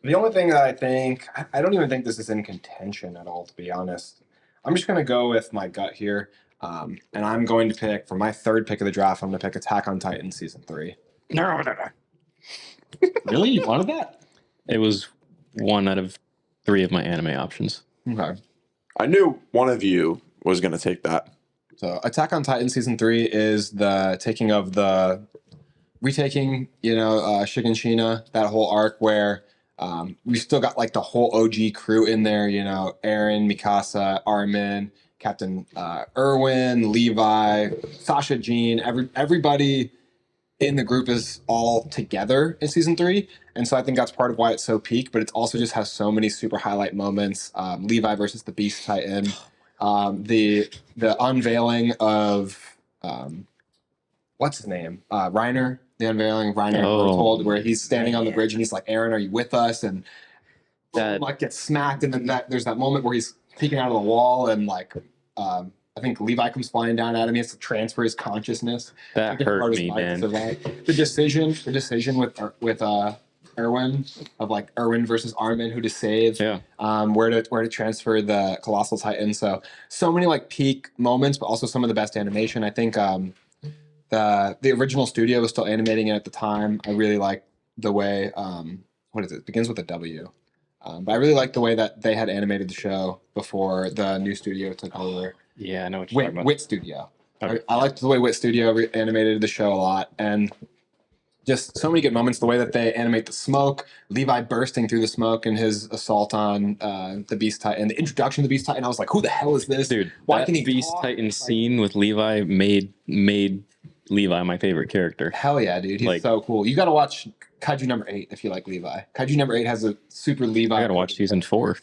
The only thing that I think, I don't even think this is in contention at all, to be honest. I'm just going to go with my gut here. And I'm going to pick, for my third pick of the draft, I'm going to pick Attack on Titan Season 3. No. Really? You wanted that? It was 1 out of 3 of my anime options. Okay. I knew one of you was going to take that. So Attack on Titan Season 3 is the taking of the retaking, Shiganshina, that whole arc where we still got like the whole OG crew in there, Arron, Mikasa, Armin, Captain Irwin, Levi, Sasha, Jean, everybody in the group is all together in season 3. And so I think that's part of why it's so peak, but it also just has so many super highlight moments. Levi versus the Beast Titan, the unveiling of what's his name? Reiner, the unveiling of Reiner told where he's standing on the bridge and he's like, Aaron, are you with us? And That- like gets smacked, and then there's that moment where he's peeking out of the wall and like I think Levi comes flying down at him. He has to transfer his consciousness. That hurt me, man. The decision with Erwin of like Erwin versus Armin, who to save, Yeah. where to transfer the Colossal Titan. So many like peak moments, but also some of the best animation. I think the original studio was still animating it at the time. I really like the way what is it? It begins with a W. But I really like the way that they had animated the show before the new studio took over. Yeah, I know what you're talking about. Wit Studio. Okay. I liked the way Wit Studio animated the show a lot, and just so many good moments. The way that they animate the smoke, Levi bursting through the smoke, and his assault on the Beast Titan, the introduction to the Beast Titan. I was like, "Who the hell is this, Dude, Why that can he Beast talk?" Titan Like, scene with Levi made Levi my favorite character. Hell yeah, dude! He's Like- so cool. You got to watch Kaiju number 8 if you like Levi. Kaiju number 8 has a super Levi. I gotta watch season 4.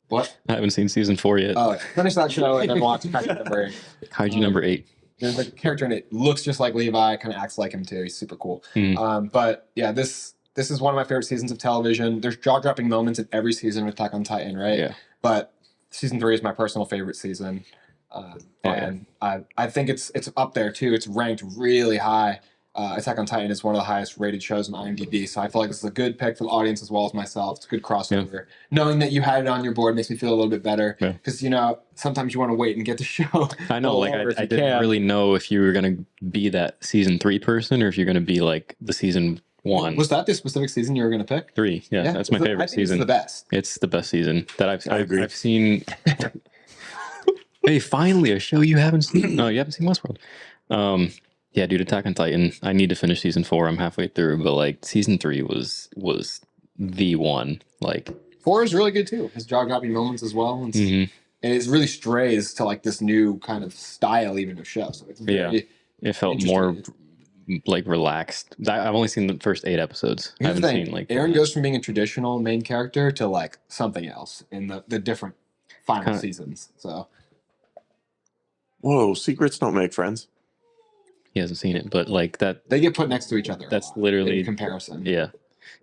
What? I haven't seen season 4 yet. Oh, finish that show and then watch Kaiju number 8. Kaiju number 8. There's a character in it looks just like Levi, kind of acts like him too. He's super cool. Mhm. But yeah, this is one of my favorite seasons of television. There's jaw-dropping moments in every season with Attack on Titan, right? Yeah. But season 3 is my personal favorite season, yeah. and I think it's up there too. It's ranked really high Attack on Titan is one of the highest rated shows on IMDb, so I feel like this is a good pick for the audience as well as myself. It's a good crossover. Knowing that you had it on your board makes me feel a little bit better because sometimes you want to wait and get the show. I know, like I didn't really know if you were gonna be that season 3 person or if you're gonna be like the season 1. Was that the specific season you were gonna pick? 3, yeah, that's my favorite season. It's the best. It's the best season that I agree. I've seen. Hey, finally a show you haven't seen. No, you haven't seen Westworld. Yeah, dude, Attack on Titan. I need to finish season 4. I'm halfway through, but like season 3 was the one. Like 4 is really good too. His jaw-dropping moments as well, and it really strays to like this new kind of style even of show. So it's very it felt more like relaxed. I've only seen the first 8 episodes. I haven't seen like Arron goes from being a traditional main character to like something else in the different final seasons. So, whoa, secrets don't make friends. He hasn't seen it, but like that they get put next to each other. That's literally in comparison. Yeah,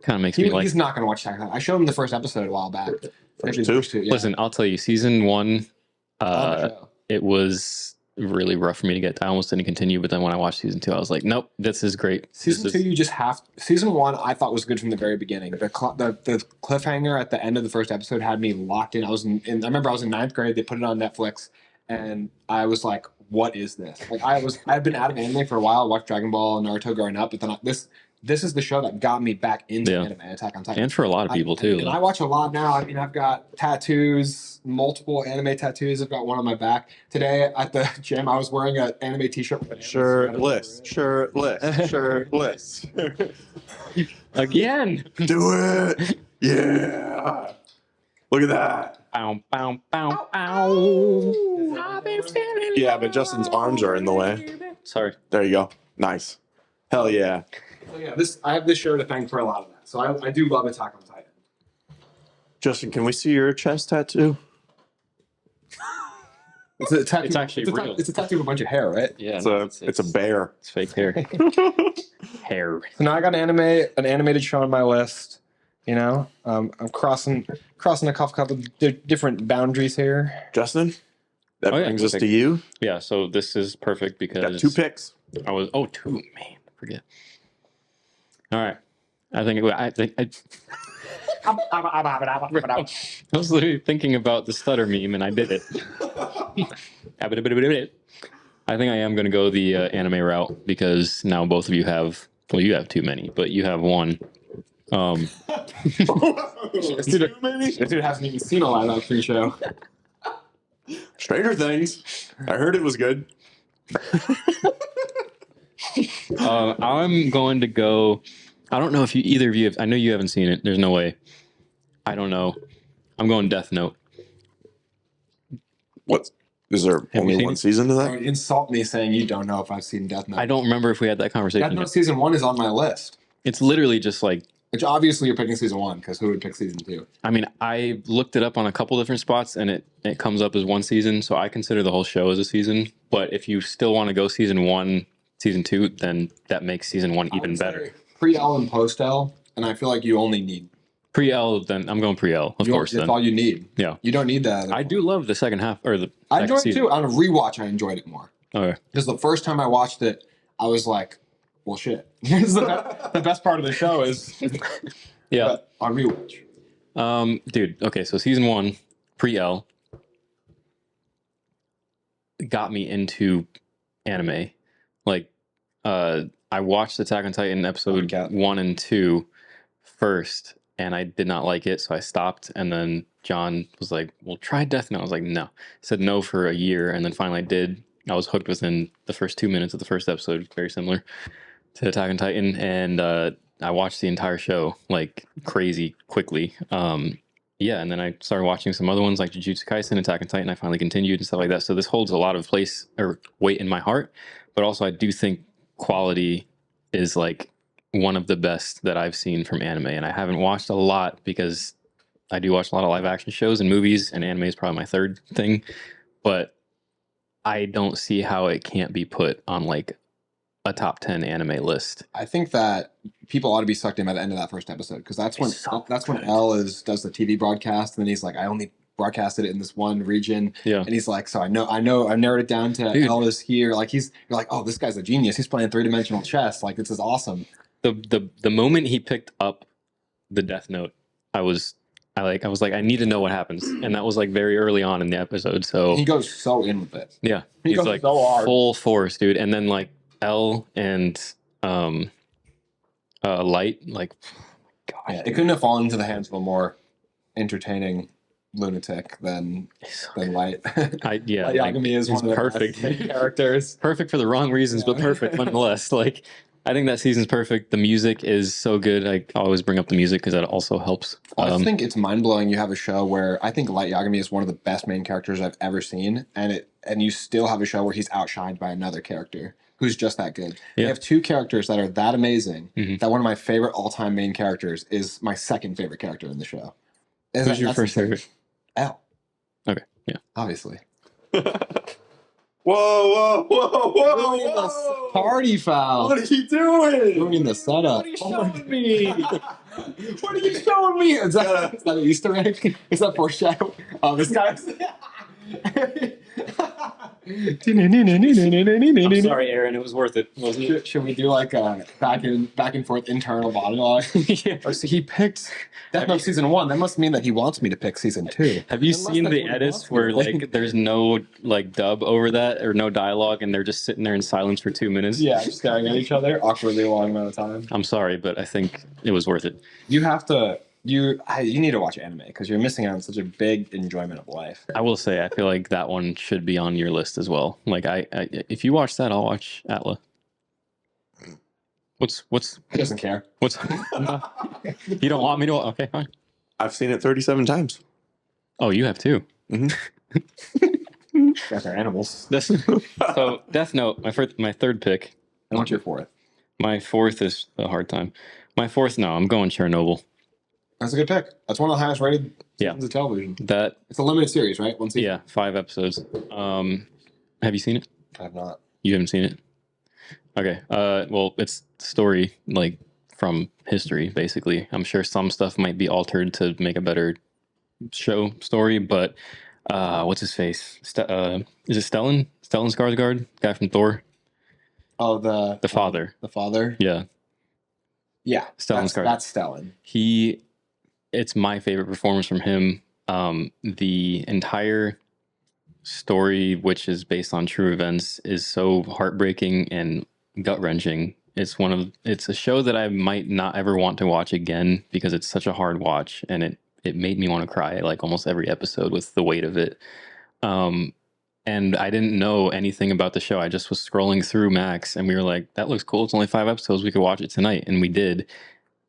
kind of makes me like. He's not going to watch Attack on Titan. I showed him the first episode a while back. First two. Yeah. Listen, I'll tell you, season 1, it was really rough for me to get. I almost didn't continue, but then when I watched season 2, I was like, nope, this is great. Season 2, you just have. Season 1, I thought was good from the very beginning. The cliffhanger at the end of the first episode had me locked in. I remember I was in 9th grade. They put it on Netflix, and I was like, what is this? Like I've been out of anime for a while. I watched Dragon Ball and Naruto growing up, but then this is the show that got me back into anime, Attack on Titan. And for a lot of people too. And I watch a lot now. I mean, I've got tattoos, multiple anime tattoos. I've got one on my back. Today at the gym, I was wearing an anime t-shirt. Shirtless. Again. Do it. Yeah. Look at that. Bow, bow, bow, bow. Yeah, but Justin's arms are in the way. Sorry. There you go. Nice. Hell yeah. So yeah, I have this show to thank for a lot of that. So I do love Attack on Titan. Justin, can we see your chest tattoo? It's actually real. It's a tattoo of a bunch of hair, right? Yeah. It's a bear. It's fake hair. Hair. So now I got an animated show on my list. You know, I'm crossing a couple different boundaries here. Justin, that brings us to you. Yeah, so this is perfect because got 2 picks. I was 2, man, forget. All right, I was literally thinking about the stutter meme and I did it. I think I am going to go the anime route because now both of you have. Well, you have too many, but you have one. This dude hasn't even seen a live action show. Stranger Things. I heard it was good. I'm going to go. I don't know if either of you have. I know you haven't seen it. There's no way. I don't know. I'm going Death Note. What? Is there only one season to that? Insult me saying you don't know if I've seen Death Note. I don't remember if we had that conversation. Death Note season 1 is on my list. It's literally just like. Which obviously you're picking season 1 because who would pick season 2? I mean, I looked it up on a couple different spots and it comes up as one season, so I consider the whole show as a season. But if you still want to go season 1, season 2, then that makes season 1 even better. Pre-L and post-L, and I feel like you only need pre-L. Then I'm going pre-L, of course. That's all you need. Yeah, you don't need that. I do love the second half or the. I enjoyed it too. On a rewatch, I enjoyed it more. Okay. Because the first time I watched it, I was like, "Well, shit." The best part of the show is. Yeah. On rewatch. Dude, okay, so season 1, pre-L, got me into anime. Like, I watched Attack on Titan episode 1 and 2 first, and I did not like it, so I stopped. And then John was like, well, try Death Note. I was like, no. I said no for a year, and then finally I did. I was hooked within the first 2 minutes of the first episode, very similar to Attack on Titan, and I watched the entire show like crazy quickly. Yeah, and then I started watching some other ones like Jujutsu Kaisen, Attack on Titan. I finally continued and stuff like that. So this holds a lot of place or weight in my heart. But also, I do think quality is like one of the best that I've seen from anime. And I haven't watched a lot because I do watch a lot of live action shows and movies, and anime is probably my third thing. But I don't see how it can't be put on like a top 10 anime list. I think that people ought to be sucked in by the end of that first episode because that's when L does the TV broadcast and then he's like, I only broadcasted it in this one region. Yeah. And he's like, so I narrowed it down to Dude. L is here. Like you're like, oh, this guy's a genius. He's playing 3-dimensional chess. Like this is awesome. The moment he picked up the Death Note, I was like, I need to know what happens, and that was like very early on in the episode. So He goes so in with it. yeah, He he's goes like so hard. full force, dude. And then like L and Light, like, gosh, Yeah, it couldn't have fallen into the hands of a more entertaining lunatic than Light. Light like, Yagami is he's one of the perfect. best characters. Perfect for the wrong reasons, but perfect nonetheless. Like, I think that season's perfect. The music is so good. I always bring up the music because that also helps. I just think it's mind blowing. You have a show where I think Light Yagami is one of the best main characters I've ever seen, and you still have a show where he's outshined by another character who's just that good. Yeah. You have two characters that are that amazing Mhm. that one of my favorite all time main characters is my second favorite character in the show. Who's your first insane. favorite? L, Okay, yeah. obviously. Whoa, Ruining the party foul. What are you doing? Ruining the setup. What are you showing me? What are you showing me? Is that an Easter egg? Is that foreshadow? Oh, this guy's. I'm sorry, Aaron. It was worth it, wasn't it? Should we do like a back and forth internal monologue? Yeah. Oh, so he picked Death Note season 1. That must mean that he wants me to pick season 2. Have you Unless seen that's the what he edits wants me where to like think. there's no like dub over that or no dialogue and they're just sitting there in silence for 2 minutes? Yeah, just staring at each other awkwardly a long amount of time. I'm sorry, but I think it was worth it. You have to. You need to watch anime because you're missing out on such a big enjoyment of life. I will say I feel like that one should be on your list as well. Like I if you watch that, I'll watch Atla. What's He doesn't care. you don't want me to? Okay, fine. I've seen it 37 times. Oh, you have too. Guys are animals. So Death Note, my third pick. And what's your fourth? My fourth is a hard time. My fourth, no, I'm going Chernobyl. That's a good pick. That's one of the highest rated Yeah. seasons of television. That It's a limited series, right? One season. yeah, 5 episodes. Have you seen it? I have not. You haven't seen it? Okay. Well, it's story like from history, basically. I'm sure some stuff might be altered to make a better show story, but what's his face? Is it Stellan? Stellan Skarsgård, guy from Thor. Oh, The father. The father. Yeah, Yeah, Stellan Skarsgård. That's Stellan. It's my favorite performance from him. The entire story, which is based on true events, is so heartbreaking and gut wrenching. It's a show that I might not ever want to watch again because it's such a hard watch, and it made me want to cry like almost every episode with the weight of it. And I didn't know anything about the show. I just was scrolling through Max, and we were like, "That looks cool. It's only 5 episodes. We could watch it tonight," and we did.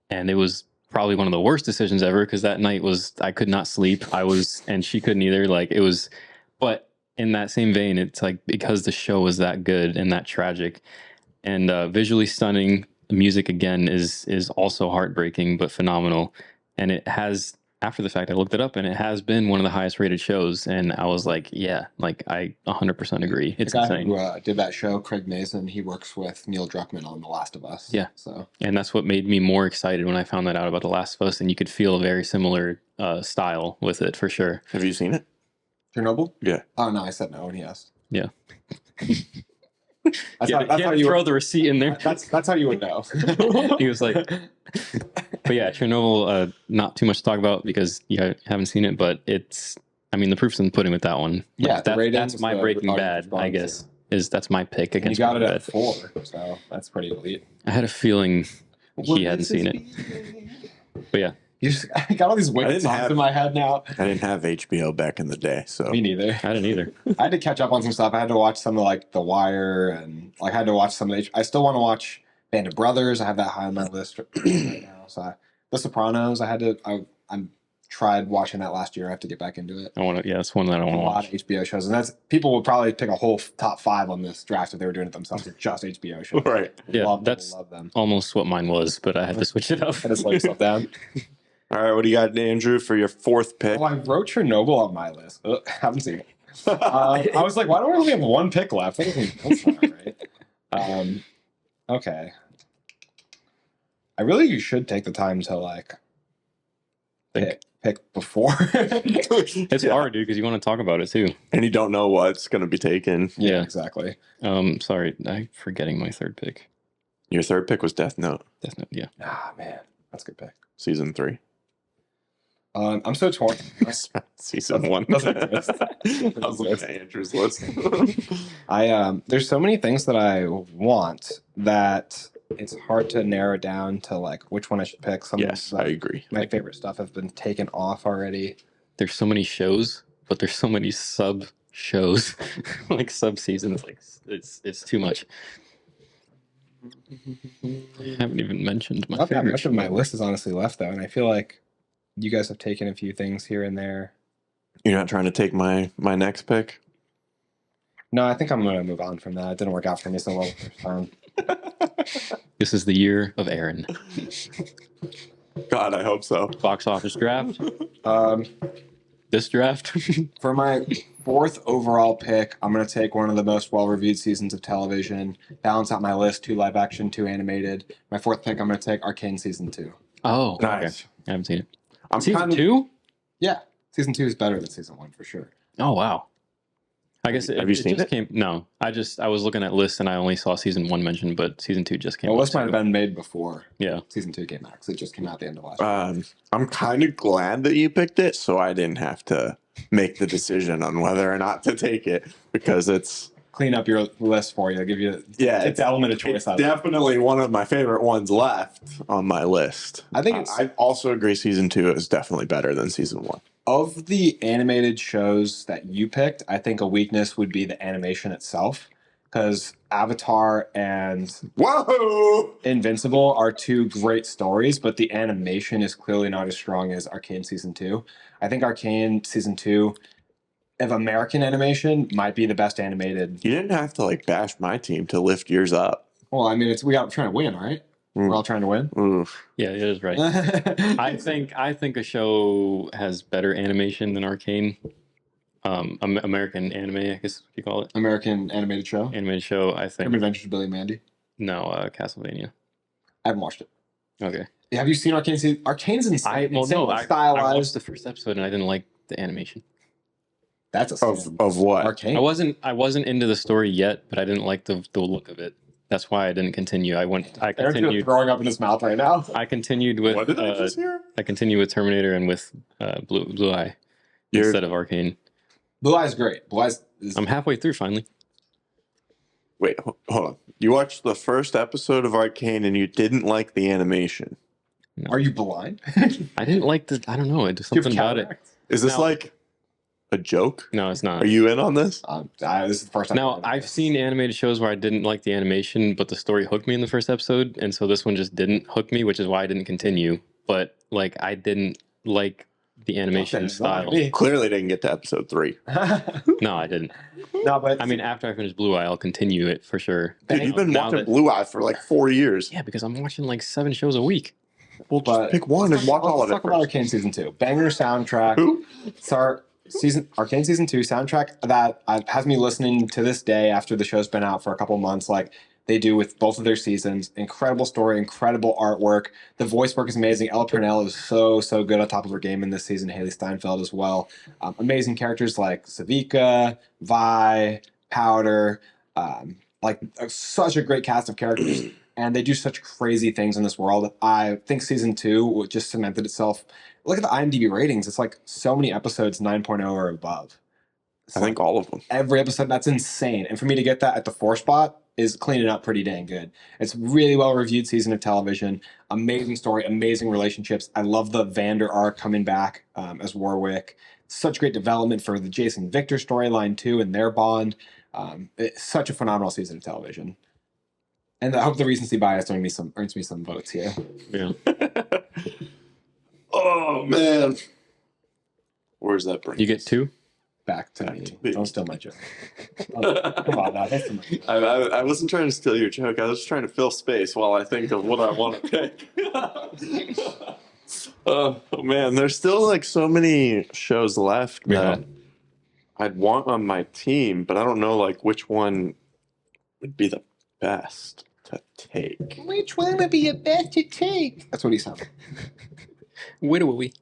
And it was probably one of the worst decisions ever because that night I could not sleep. And she couldn't either. Like it was, but in that same vein, it's like because the show was that good and that tragic and visually stunning. The music again is also heartbreaking but phenomenal. And it has, after the fact, I looked it up and it has been one of the highest rated shows. And I was like, yeah, like I 100% agree. It's the guy insane. who did that show, Craig Mazin, he works with Neil Druckmann on The Last of Us. Yeah. So And that's what made me more excited when I found that out about The Last of Us. And you could feel a very similar style with it for sure. Have you seen it? Chernobyl? Yeah. Oh no, I said no, and he asked. Yeah. That's how you throw would, the receipt in there. that's how you would know. He was like, but yeah, Chernobyl, not too much to talk about because you haven't seen it, but the proof's in the pudding with that one. Yeah, Like, the ratings, that's my the Breaking audience Bad, I response, guess. That's my pick And you against got it Breaking at Bad. 4, so that's pretty elite. I had a feeling he hadn't seen it, but yeah, I got all these wicked didn't songs have- in my head now. I didn't have HBO back in the day, so Me neither. I didn't either. I had to catch up on some stuff. I had to watch some of like The Wire, and like I had to watch some of I still want to watch Band of Brothers. I have that high on my list right now. So The Sopranos. I tried watching that last year. I have to get back into it. It's one that I A want to lot watch. of HBO shows, and that's people would probably pick a whole top 5 on this draft if they were doing it themselves. It's just HBO shows. right. Yeah, love that's them. almost what mine was, but I had to switch it up. I just slow yourself down. All right, what do you got, Andrew, for your 4th pick? Oh, I wrote Chernobyl on my list. Haven't seen it. I was like, why do I only have one pick left? That's not right. Okay. I really should take the time to like pick before. It's hard, dude, because you want to talk about it too. And you don't know what's going to be taken. Yeah. Exactly. Sorry, I'm forgetting my third pick. Your third pick was Death Note, Death Note, yeah. Ah, man, that's a good pick. season 3. I'm so torn. Season 1. Doesn't exist. I was looking at Andrew's list. There's so many things that I want that it's hard to narrow down to like which one I should pick. Some Yes, of I agree. my favorite stuff has been taken off already. There's so many shows, but there's so many sub shows, like sub seasons. Like it's too much. I haven't even mentioned my Not that favorite much of my show. list is honestly left though, and I feel like you guys have taken a few things here and there. You're not trying to take my next pick? No, I think I'm gonna move on from that. It didn't work out for me so well the first time. This is the year of Arron. God, I hope so. Box office draft. Um, This draft. For my fourth overall pick, I'm going to take one of the most well-reviewed seasons of television, balance out my list, 2 live action, 2 animated. My fourth pick, I'm going to take Arcane Season 2. Oh, Nice. okay. I haven't seen it. I'm Season kind of, 2? Yeah, Season 2 is better than Season 1 for sure. Oh wow. I guess Have you seen just it? came. No, I was looking at lists and I only saw season 1 mentioned, but season 2 just came. Well, out, this might have so- been made before Yeah. Season 2 came out because it just came out at the end of last year. I'm kind of glad that you picked it, so I didn't have to make the decision on whether or not to take it, because it's Clean up your list for you. Give you it's the element of choice out of it. definitely one of my favorite ones left on my list. I think it's- I also agree season 2 is definitely better than season 1. Of the animated shows that you picked, I think a weakness would be the animation itself, because Avatar and Whoa! Invincible are 2 great stories, but the animation is clearly not as strong as Arcane Season 2. I think Arcane Season 2 of American animation might be the best animated. You didn't have to like bash my team to lift yours up. Well, I mean, we are trying to win, all right? We're all trying to win. Oof. Yeah, it is right. I think a show has better animation than Arcane. American anime, I guess you call it. American animated show. Animated show, I Urban think. Adventures of Billy and Mandy. No, Castlevania. I haven't watched it. Okay. Have you seen Arcane? Arcane's insane. I stylized. watched the first episode and I didn't like the animation. That's a sin. Of what? Arcane. I wasn't into the story yet, but I didn't like the look of it. That's why I didn't continue. I Aaron's continued. throwing up in his mouth right now. I continued with. What did I just hear? I continued with Terminator and with Blue Eye You're- instead of Arcane. Blue Eye's great. Blue Eye's is I'm halfway through finally. Wait, hold on. You watched the first episode of Arcane and you didn't like the animation. Are you blind? I didn't like the. I don't know. It's Do you have something about it. cataracts? Is this No. like a joke? No, it's not. Are you in on this? This is the first time. Now, I've seen animated shows where I didn't like the animation, but the story hooked me in the first episode, and so this one just didn't hook me, which is why I didn't continue. But like, I didn't like the animation That's not style. me. Clearly didn't get to episode 3. No, I didn't. No, but I mean, after I finish Blue Eye, I'll continue it for sure. Dude, you've been Now watching that- Blue Eye for like 4 years. Yeah, because I'm watching like 7 shows a week. Well, just But- pick one and watch all let's of it talk about first. Arcane Season 2. Banger soundtrack. Who? It's our Arcane Season 2 soundtrack that has me listening to this day after the show's been out for a couple months, like they do with both of their seasons. Incredible story, incredible artwork. The voice work is amazing. Ella Purnell is so good on top of her game in this season. Haley Steinfeld as well. Amazing characters like Savika, Vi, Powder, such a great cast of characters. And they do such crazy things in this world. I think season 2 just cemented itself. Look at the IMDb ratings. It's like so many episodes 9.0 or above. It's I think all of them. every episode, that's insane. And for me to get that at the 4 spot is cleaning up pretty dang good. It's really well reviewed season of television. Amazing story, amazing relationships. I love the Vander arc coming back as Warwick. Such great development for the Jason Victor storyline too and their bond. It's such a phenomenal season of television. And I hope the recency bias earns me some votes here. Yeah. Oh, man. Where's that bring? You get 2? Back to Back me. to me. Don't steal my joke. Oh, come on now. That's too much. I wasn't trying to steal your joke. I was just trying to fill space while I think of what I want to pick. Oh, man. There's still like so many shows left Yeah. that I'd want on my team, but I don't know like which one would be the best to take. Which one would be the best to take? That's what he sounded. Wait a wee.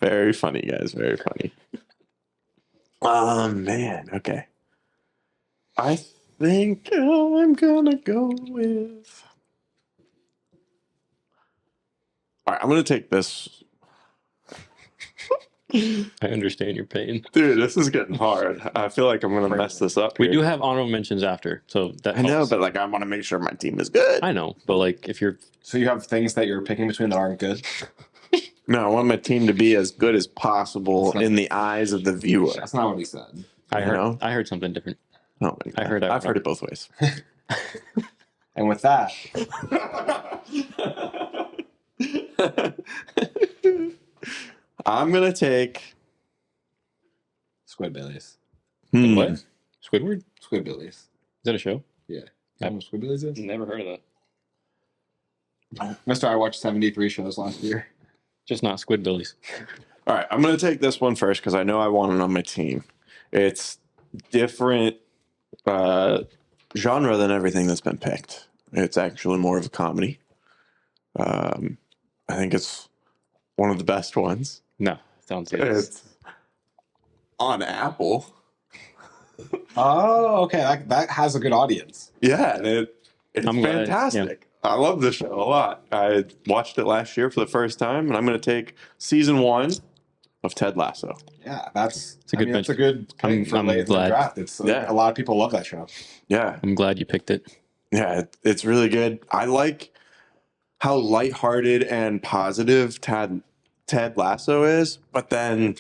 Very funny, guys. Very funny. Man. Okay. I think I'm gonna go with. All right, I'm gonna take this. I understand your pain. Dude, this is getting hard. I feel like I'm gonna mess this up. We here. do have honorable mentions after, so that I know, helps. but like I want to make sure my team is good. I know, but like if you're So you have things that you're picking between that aren't good? No, I want my team to be as good as possible in the eyes of the viewer. That's not what he said. I know? heard something different. Oh, I heard I've heard it both ways. And with that, I'm gonna take. Squidbillies. What? Squidward? Squidbillies. Is that a show? Yeah. You know what Squidbillies is? Never heard of that. Mister, I watched 73 shows last year. Just not Squidbillies. All right, I'm gonna take this one first because I know I want it on my team. It's different genre than everything that's been picked. It's actually more of a comedy. I think it's one of the best ones. No, sounds good. It's on Apple. Oh, okay. That has a good audience. Yeah, and it's I'm glad, fantastic. I love this show a lot. I watched it last year for the first time, and I'm going to take season 1 of Ted Lasso. Yeah, that's a good It's a good pick for I'm late in the glad. draft. It's Yeah. a lot of people love that show. Yeah, I'm glad you picked it. yeah, it's really good. I like how lighthearted and positive Ted Lasso is, but then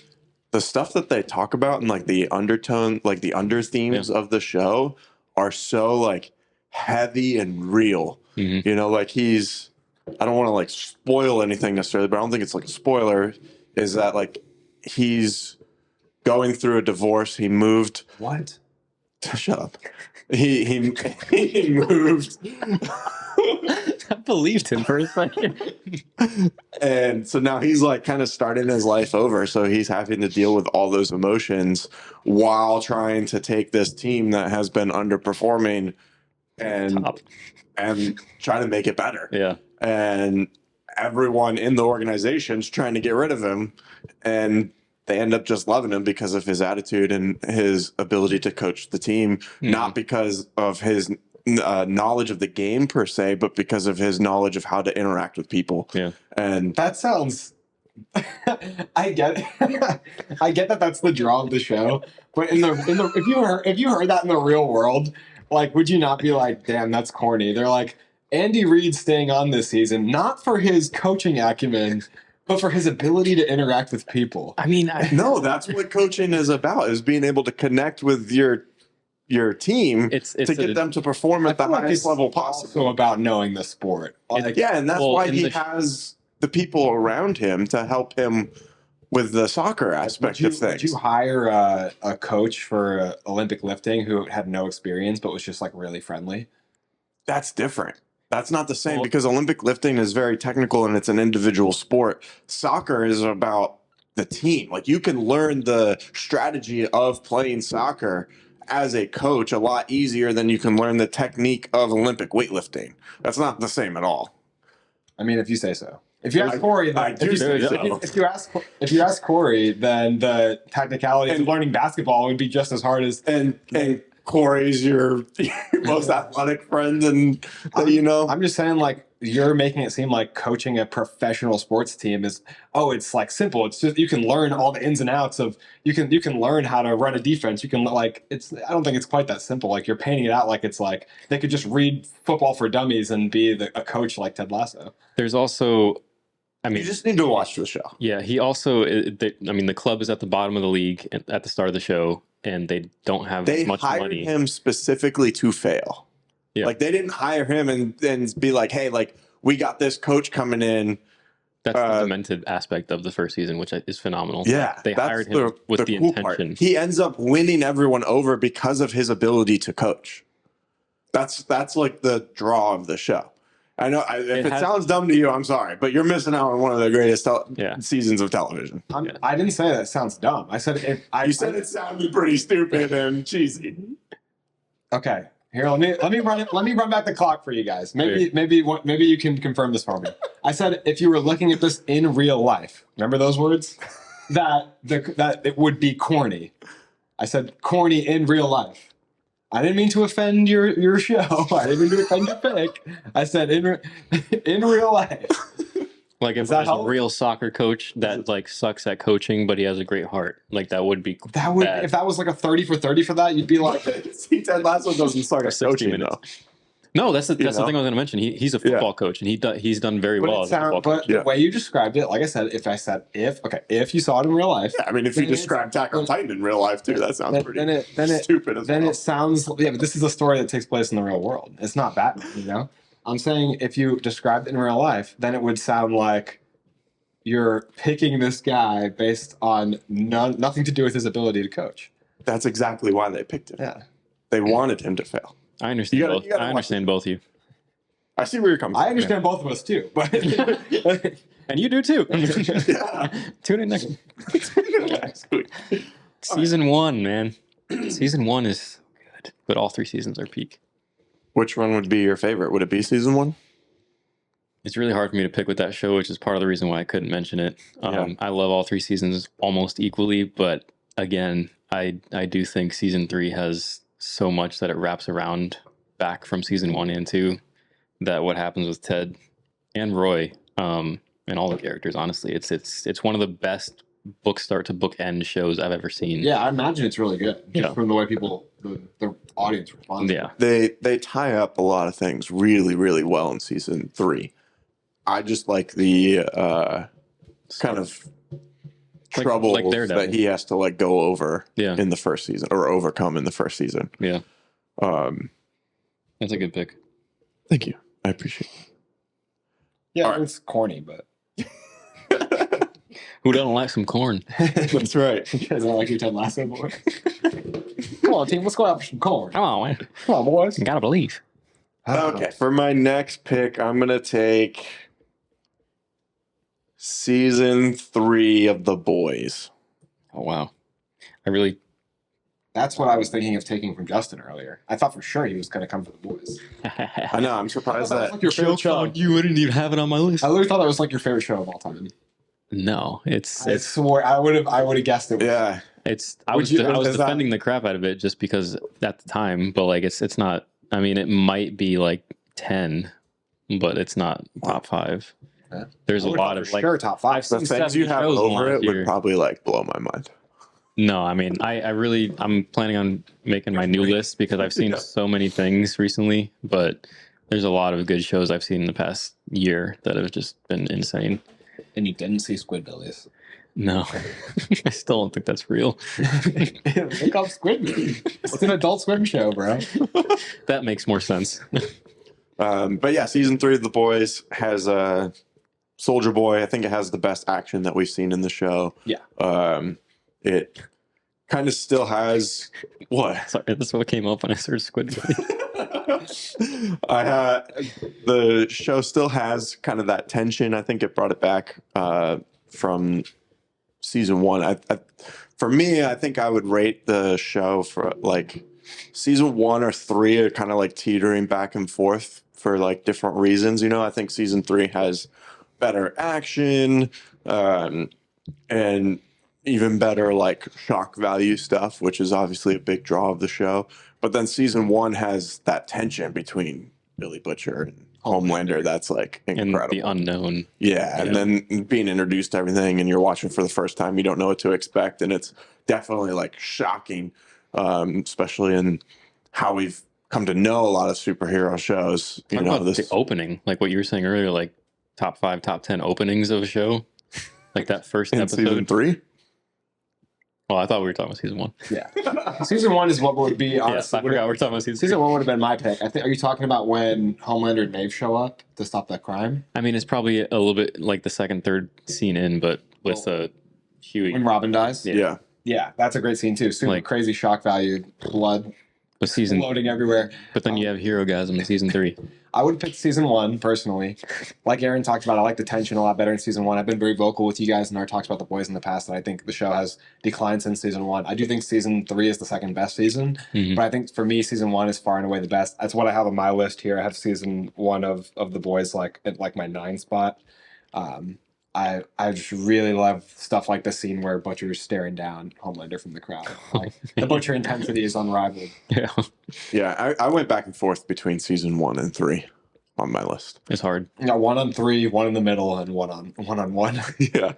the stuff that they talk about and like the undertone, like the under themes of the show are so like heavy and real. Mhm. You know, like I don't want to like spoil anything necessarily, but I don't think it's like a spoiler, is that like he's going through a divorce. He moved. What? Shut up. He moved. I believed him for a second. And so now he's like kind of starting his life over. So he's having to deal with all those emotions while trying to take this team that has been underperforming and Top. and try to make it better. Yeah. And everyone in the organization's trying to get rid of him. And they end up just loving him because of his attitude and his ability to coach the team, not because of his knowledge of the game per se, but because of his knowledge of how to interact with people. Yeah. And That sounds. I get. I get that that's the draw of the show, but if you heard that in the real world, like, would you not be like, damn, that's corny? They're like, Andy Reid staying on this season, not for his coaching acumen, but for his ability to interact with people. I mean, no, that's what coaching is about, is being able to connect with your team It's to get them to perform at the highest level possible. Also about knowing the sport. Like, Yeah, and that's Well, why in he the has the people around him to help him with the soccer aspect of would things. you hire a coach for Olympic lifting who had no experience but was just like really friendly? That's different. That's not the same Well- because Olympic lifting is very technical and it's an individual sport. Soccer is about the team. Like, you can learn the strategy of playing soccer as a coach a lot easier than you can learn the technique of Olympic weightlifting. That's not the same at all. I mean, if you say so. If you ask Corey, I do say so. if you ask Corey, then the technicality of learning basketball would be just as hard as. And Corey's your most athletic friend, and you know. I'm just saying, like, you're making it seem like coaching a professional sports team is, it's like simple. It's just you can learn all the ins and outs of you can learn how to run a defense. You can I don't think it's quite that simple. Like, you're painting it out like it's like they could just read Football for Dummies and be a coach like Ted Lasso. there's also, I mean, You just need to watch the show. yeah, he also, the club is at the bottom of the league at the start of the show, and they don't have They much hired money. him specifically to fail. Yeah. Like, they didn't hire him and be like, hey, like, we got this coach coming in. That's the demented aspect of the first season, which is phenomenal. Yeah, They that's hired him with the cool part. intention. He ends up winning everyone over because of his ability to coach. That's like the draw of the show. I know if it sounds dumb to you, I'm sorry, but you're missing out on one of the greatest seasons of television. I didn't say that sounds dumb. I said You said it sounded pretty stupid and cheesy. Okay. Here, let me run back the clock for you guys. Maybe you can confirm this for me. I said if you were looking at this in real life, remember those words? That it would be corny. I said corny in real life. I didn't mean to offend your show. I didn't mean to offend your pick. I said in real life. Like if there's a real soccer coach that like sucks at coaching, but he has a great heart, like that would be bad. If that was like a 30 for 30 for that, you'd be like, see, Ted Lasso doesn't suck at coaching though. No, that's the thing I was going to mention. He's a football coach, and he's done very well as a football coach. The way you described it, like I said, if you saw it in real life, I mean, if you describe Attack on Titan in real life too, that sounds pretty stupid. It sounds, but this is a story that takes place in the real world. It's not Batman, you know. I'm saying if you described it in real life, then it would sound like you're picking this guy based on nothing to do with his ability to coach. That's exactly why they picked him. Yeah, they wanted him to fail. I understand both. I understand both of you. I see where you're coming from. I understand both of us too, but and you do too. Tune in next week. Season 1, man. Season 1 is good, but all 3 seasons are peak. Which one would be your favorite? Would it be season 1? It's really hard for me to pick with that show, which is part of the reason why I couldn't mention it. I love all 3 seasons almost equally, but again, I do think season 3 has so much that it wraps around back from season 1 and 2, that what happens with Ted and Roy, and all the characters, honestly, it's one of the best book start to book end shows I've ever seen. Yeah, I imagine it's really good from the way the audience responds. Yeah, they tie up a lot of things really, really well in season 3. I just like the kind of troubles that he has to like go over in the first season, or overcome in the first season. Yeah. That's a good pick. Thank you. I appreciate it. Yeah, it's corny, but who doesn't like some corn? That's right. You guys don't like your Ted Lasso boy? Come on, team, let's go out for some corn. Come on, man. Come on, boys. You gotta believe. Okay, for my next pick, I'm gonna take season 3 of The Boys. Oh wow. That's what I was thinking of taking from Justin earlier. I thought for sure he was going to come for The Boys. I know. I'm surprised that like your favorite show. You wouldn't even have it on my list. I literally thought that was like your favorite show of all time. No, I swore I would have guessed it. Yeah, I was defending the crap out of it just because at the time, but like it's not. I mean, it might be like 10, but it's not top 5. Yeah. There's a lot of like top 5. The things you have over it would probably like blow my mind. No, I mean, I'm planning on making my new list because I've seen so many things recently, but there's a lot of good shows I've seen in the past year that have just been insane. And you didn't see Squidbillies? No, I still don't think that's real. Look up Squidbillies. It's an Adult Swim show, bro. That makes more sense. But yeah, season 3 of The Boys has Soldier Boy. I think it has the best action that we've seen in the show. Yeah. It kind of still has what? Sorry, that's what came up when I searched Squidbillies. The show still has kind of that tension. I think it brought it back from season 1. For me, I think I would rate the show for like season 1 or 3 are kind of like teetering back and forth for like different reasons. You know, I think season 3 has better action and even better like shock value stuff, which is obviously a big draw of the show. But then season 1 has that tension between Billy Butcher and Homelander that's like incredible. And the unknown. Yeah, and then being introduced to everything and you're watching for the first time, you don't know what to expect. And it's definitely like shocking, especially in how we've come to know a lot of superhero shows. Talk about the opening, like what you were saying earlier, like top 5, top 10 openings of a show. Like that first in episode. Season 3? Oh, I thought we were talking about season 1. Yeah. Season 1 is what would be, honestly. Yes, I forgot we're talking about season 1 would have been my pick. Are you talking about when Homelander and Maeve show up to stop that crime? I mean, it's probably a little bit like the second, third scene in, but with Huey. When Robin dies? Yeah. Yeah, that's a great scene too. Super crazy shock value, blood But season, floating everywhere. but then you have Hero Gasm in season 3. I would pick season 1 personally. Like Aaron talked about, I like the tension a lot better in season 1. I've been very vocal with you guys in our talks about The Boys in the past that I think the show has declined since season 1. I do think season 3 is the second best season, but I think for me season 1 is far and away the best. That's what I have on my list here. I have season 1 of The Boys like at like my 9 spot. I just really love stuff like the scene where Butcher's staring down Homelander from the crowd. Like the Butcher intensity is unrivaled. Yeah, Yeah, I went back and forth between season 1 and 3 on my list. it's hard. You got 1 on 3, 1 in the middle, and 1 on 1. Yeah.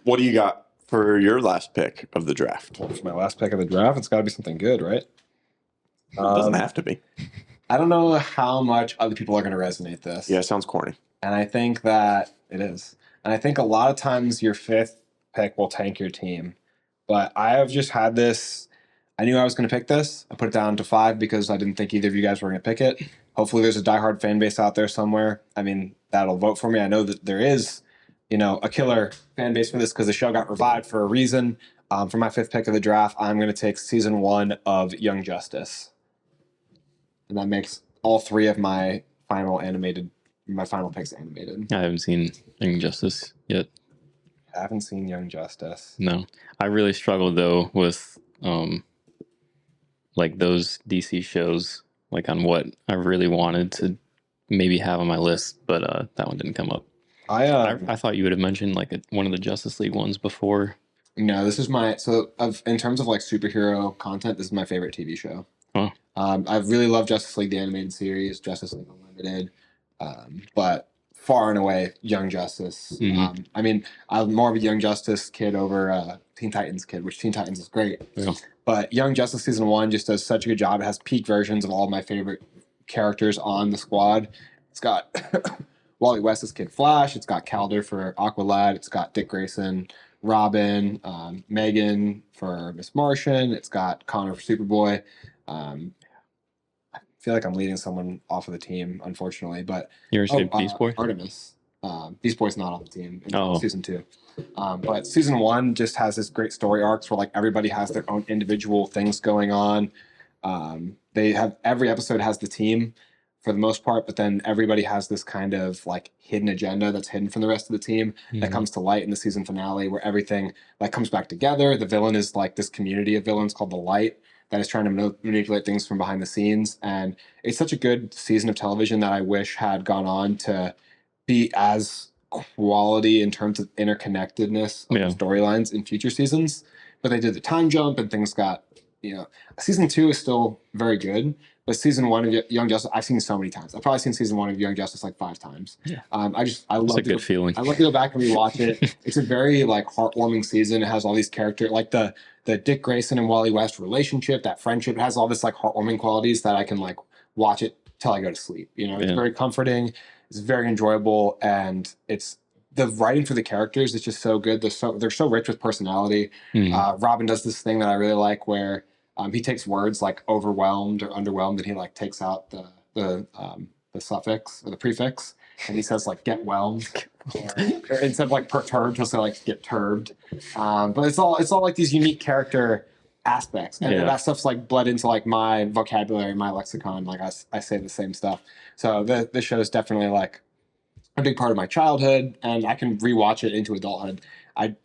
What do you got for your last pick of the draft? For my last pick of the draft, it's got to be something good, right? It doesn't have to be. I don't know how much other people are going to resonate this. Yeah, it sounds corny. And I think that it is. And I think a lot of times your 5th pick will tank your team. But I have just had this. I knew I was going to pick this. I put it down to 5 because I didn't think either of you guys were going to pick it. Hopefully there's a diehard fan base out there somewhere. I mean, that'll vote for me. I know that there is, a killer fan base for this because the show got revived for a reason. For my 5th pick of the draft, I'm going to take season 1 of Young Justice. And that makes all 3 of my final picks animated. I haven't seen Young Justice yet. I haven't seen Young Justice. No, I really struggled though with like those DC shows, like on what I really wanted to maybe have on my list, but that one didn't come up. I thought you would have mentioned like one of the Justice League ones before. No, this is in terms of like superhero content, this is my favorite TV show. Oh. I really love Justice League, the animated series, Justice League Unlimited, but far and away Young Justice. Mhm. I mean, I'm more of a Young Justice kid over Teen Titans kid, which Teen Titans is great. Yeah. But Young Justice season 1 just does such a good job. It has peak versions of all my favorite characters on the squad. It's got Wally West as Kid Flash. It's got Calder for Aqualad. It's got Dick Grayson, Robin, Megan for Miss Martian. It's got Connor for Superboy. I feel like I'm leading someone off of the team, unfortunately. But You ever see Beast Boy? Artemis. Beast Boy's not on the team in season 2. But season 1 just has this great story arcs where like everybody has their own individual things going on. They have every episode has the team for the most part, but then everybody has this kind of like hidden agenda that's hidden from the rest of the team that comes to light in the season finale where everything like comes back together. The villain is like this community of villains called the Light that is trying to manipulate things from behind the scenes. And it's such a good season of television that I wish had gone on to be as quality in terms of interconnectedness of the storylines in future seasons. But they did the time jump and things got, season 2 is still very good. But season 1 of Young Justice, I've seen so many times. I've probably seen season 1 of Young Justice like 5 times. Yeah. I love it's a good feeling. I love to go back and rewatch it. It's a very like heartwarming season. It has all these characters, like the Dick Grayson and Wally West relationship, that friendship. It has all this like heartwarming qualities that I can like watch it till I go to sleep. It's very comforting. It's very enjoyable, and it's the writing for the characters is just so good. They're so rich with personality. Robin does this thing that I really like where he takes words like overwhelmed or underwhelmed, and he like takes out the suffix or the prefix, and he says like get whelmed, or instead of like perturbed, he'll say like get turbed. But it's all like these unique character aspects, and that stuff's like bled into like my vocabulary, my lexicon. Like I say the same stuff. So the show is definitely like a big part of my childhood, and I can rewatch it into adulthood. I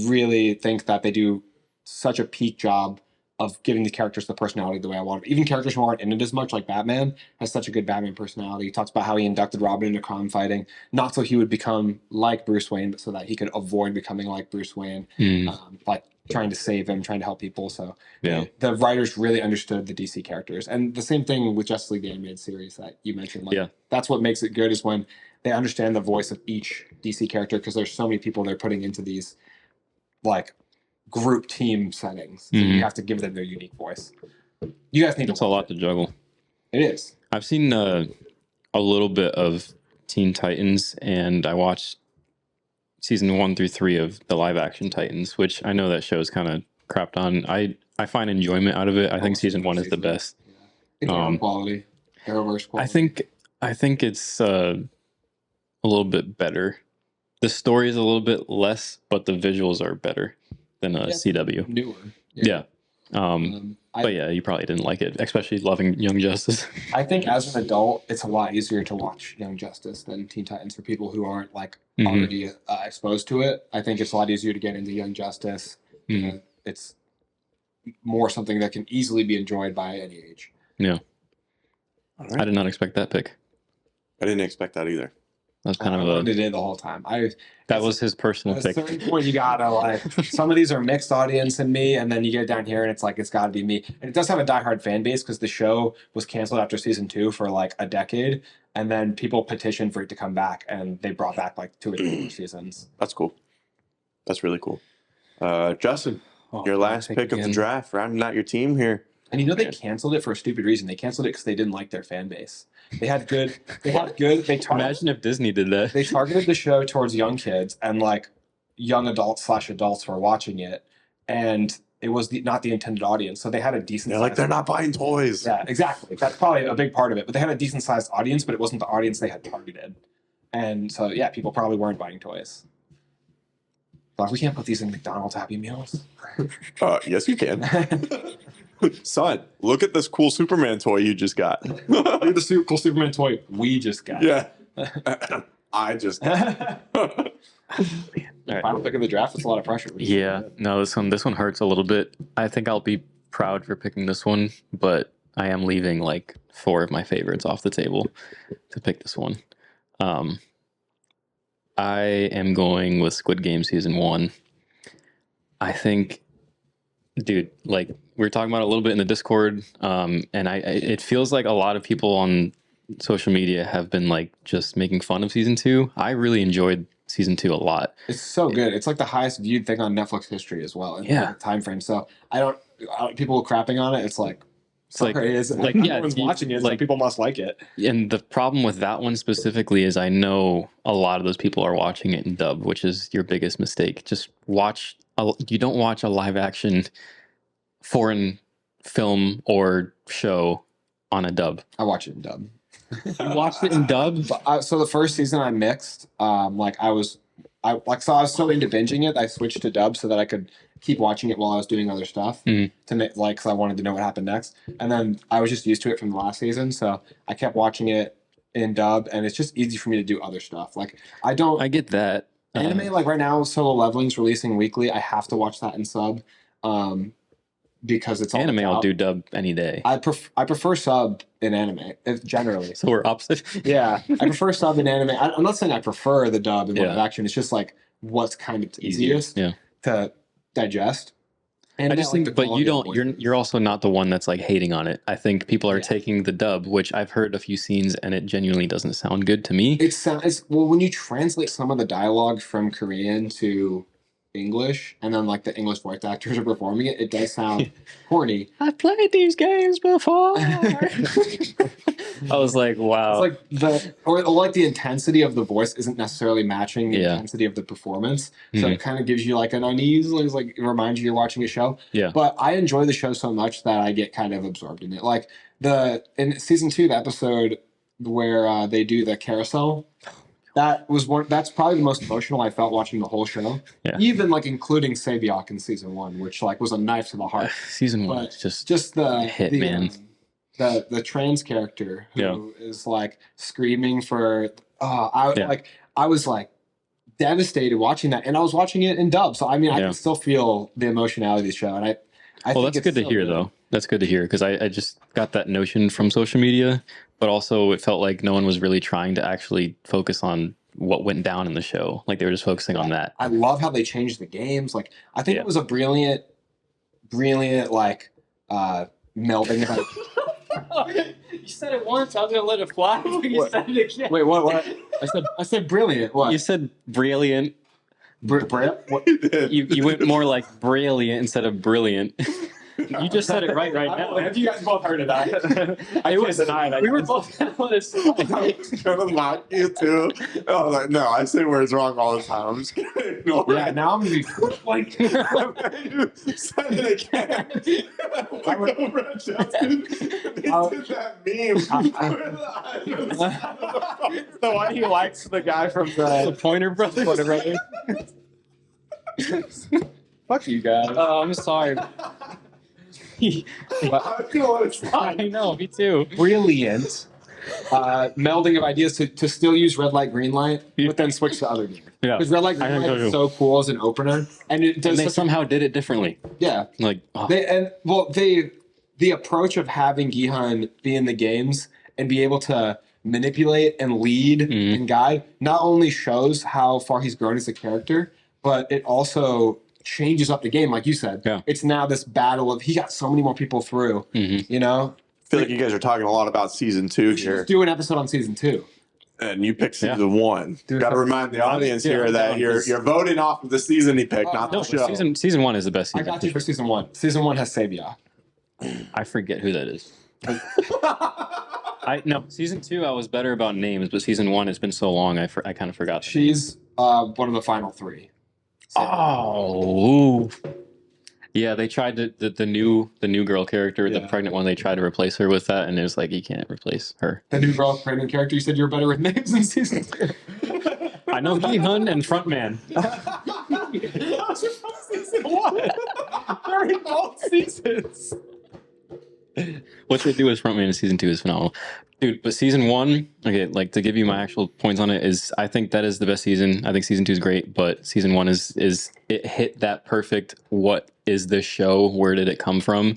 really think that they do such a peak job of giving the characters the personality the way I want them. Even characters who aren't in it as much, like Batman, has such a good Batman personality. He talks about how he inducted Robin into crime fighting, not so he would become like Bruce Wayne, but so that he could avoid becoming like Bruce Wayne, like trying to save him, trying to help people. So the writers really understood the DC characters. And the same thing with Justice League, the animated series that you mentioned. Like, that's what makes it good, is when they understand the voice of each DC character, because there's so many people they're putting into these like group team settings. So you have to give them their unique voice. You guys need It's a lot to juggle. It is. I've seen a little bit of Teen Titans, and I watched season 1 through 3 of the live action Titans, which I know that show is kind of crapped on. I find enjoyment out of it. I think season 1 is the best. It's quality. Arrowverse quality. I think it's a little bit better. The story is a little bit less, but the visuals are better than CW. Newer. Yeah. But yeah, you probably didn't like it, especially loving Young Justice. I think as an adult, it's a lot easier to watch Young Justice than Teen Titans for people who aren't like already exposed to it. I think it's a lot easier to get into Young Justice. It's more something that can easily be enjoyed by any age. Yeah. Right. I did not expect that pick. I didn't expect that either. That was kind I of wanted it the whole time. That was his personal At a pick. certain point, you gotta like some of these are mixed audience in me, and then you get down here and it's like it's gotta be me. And it does have a diehard fan base because the show was canceled after season 2 for like a decade, and then people petitioned for it to come back, and they brought back like 2 or 3 more seasons. That's cool. That's really cool. Justin, your last pick of the draft, rounding out your team here. And you know they canceled it for a stupid reason. They canceled it because they didn't like their fan base. They had good. Imagine if Disney did that. They targeted the show towards young kids, and like young adults/adults were watching it, and it was not the intended audience. So they had a decent. They're like, they're not buying toys. Yeah, exactly. That's probably a big part of it. But they had a decent sized audience, but it wasn't the audience they had targeted, and so yeah, people probably weren't buying toys. But we can't put these in McDonald's Happy Meals. Yes, you can. Son, look at this cool Superman toy you just got. Look at the cool Superman toy we just got. Yeah. I just got. All right. Final pick of the draft. It's a lot of pressure. Yeah, no, this one hurts a little bit. I think I'll be proud for picking this one, but I am leaving like 4 of my favorites off the table to pick this one. I am going with Squid Game season 1. I think, dude, like we were talking about a little bit in the Discord, and it feels like a lot of people on social media have been like just making fun of season 2. I really enjoyed season 2 a lot. It's so good. It's like the highest viewed thing on Netflix history as well. In time frame. So people crapping on it. It's like everyone's watching it. Like people must like it. And the problem with that one specifically is I know a lot of those people are watching it in dub, which is your biggest mistake. Just you don't watch a live action foreign film or show on a dub. I watch it in dub. You watched it in dub? So the first season I mixed. I was so into binging it. I switched to dub so that I could keep watching it while I was doing other stuff because I wanted to know what happened next. And then I was just used to it from the last season, so I kept watching it in dub, and it's just easy for me to do other stuff. Like I get that. Anime, like right now, Solo Leveling's releasing weekly. I have to watch that in sub. Because it's all anime, I'll do dub any day. I prefer sub in anime generally. So we're opposite. Yeah, I prefer sub in anime. I'm not saying I prefer the dub in live action. It's just like what's kind of easiest to digest. And I just think, but you don't. You're also not the one that's like hating on it. I think people are taking the dub, which I've heard a few scenes, and it genuinely doesn't sound good to me. It sounds when you translate some of the dialogue from Korean to English, and then like the English voice actors are performing it, it does sound corny. I've played these games before. I was like, wow. It's like the intensity of the voice isn't necessarily matching the intensity of the performance. So it kind of gives you like an unease, like it reminds you you're watching a show. Yeah. But I enjoy the show so much that I get kind of absorbed in it. Like in season 2, the episode where they do the carousel. That's probably the most emotional I felt watching the whole show. Yeah. Even like including Sabiok in season 1, which like was a knife to the heart. Season 1 is just the hit, man. The trans character who is like screaming for I was like devastated watching that, and I was watching it in dub. So I mean I can still feel the emotionality of the show, and I think that's good to hear though. That's good to hear because I just got that notion from social media, but also it felt like no one was really trying to actually focus on what went down in the show. Like they were just focusing on that. I love how they changed the games. Like I think it was a brilliant like melding of You said it once, I was gonna let it fly. You said it again. Wait, what? I said brilliant. What? You said brilliant. What? You went more like brilliant instead of brilliant. You just said it right now. Have you guys both heard it? I can't deny that. We were both on this. I was gonna mock you too. I was like, no, I say words wrong all the time. I'm just kidding. No, yeah, now I'm gonna be like, you said it again. I went over at Justin. He did that meme. the one he likes the guy from the Pointer Brothers. Fuck you guys. Oh, I'm sorry. I feel it's I know, me too. brilliant melding of ideas to still use red light, green light, but then switch to other games. Yeah. Because red light, I green think light so is too. so cool as an opener, and it does And they such somehow did it differently. yeah. Like, oh, The approach of having Gihan be in the games and be able to manipulate and lead and guide not only shows how far he's grown as a character, but it also changes up the game, like you said. Yeah. It's now this battle of he got so many more people through. You know, I feel like you guys are talking a lot about season 2 let's here, do an episode on season 2. and you picked season 1. Dude, Got to remind the audience yeah, here I'm that down, you're 'cause- you're voting off of the season he picked, not no, the show. season 1 is the best I season. got you for season 1. Season 1 has Sabia. I forget who that is. Season 2 I was better about names, but season 1 it's been so long I kind of forgot. She's one of the final 3. Oh, yeah. They tried to the new girl character, the Yeah. pregnant one. They tried to replace her with that, and it was like you can't replace her. The new girl pregnant character. You said you're better with names in season 2. I know Gi-hun and Frontman. Season 1. They're in both seasons. What they do as Frontman in season 2 is phenomenal, dude. But season 1, okay, like to give you my actual points on it is, I think that is the best season. I think season 2 is great, but season 1 is it hit that perfect. What is this show? Where did it come from?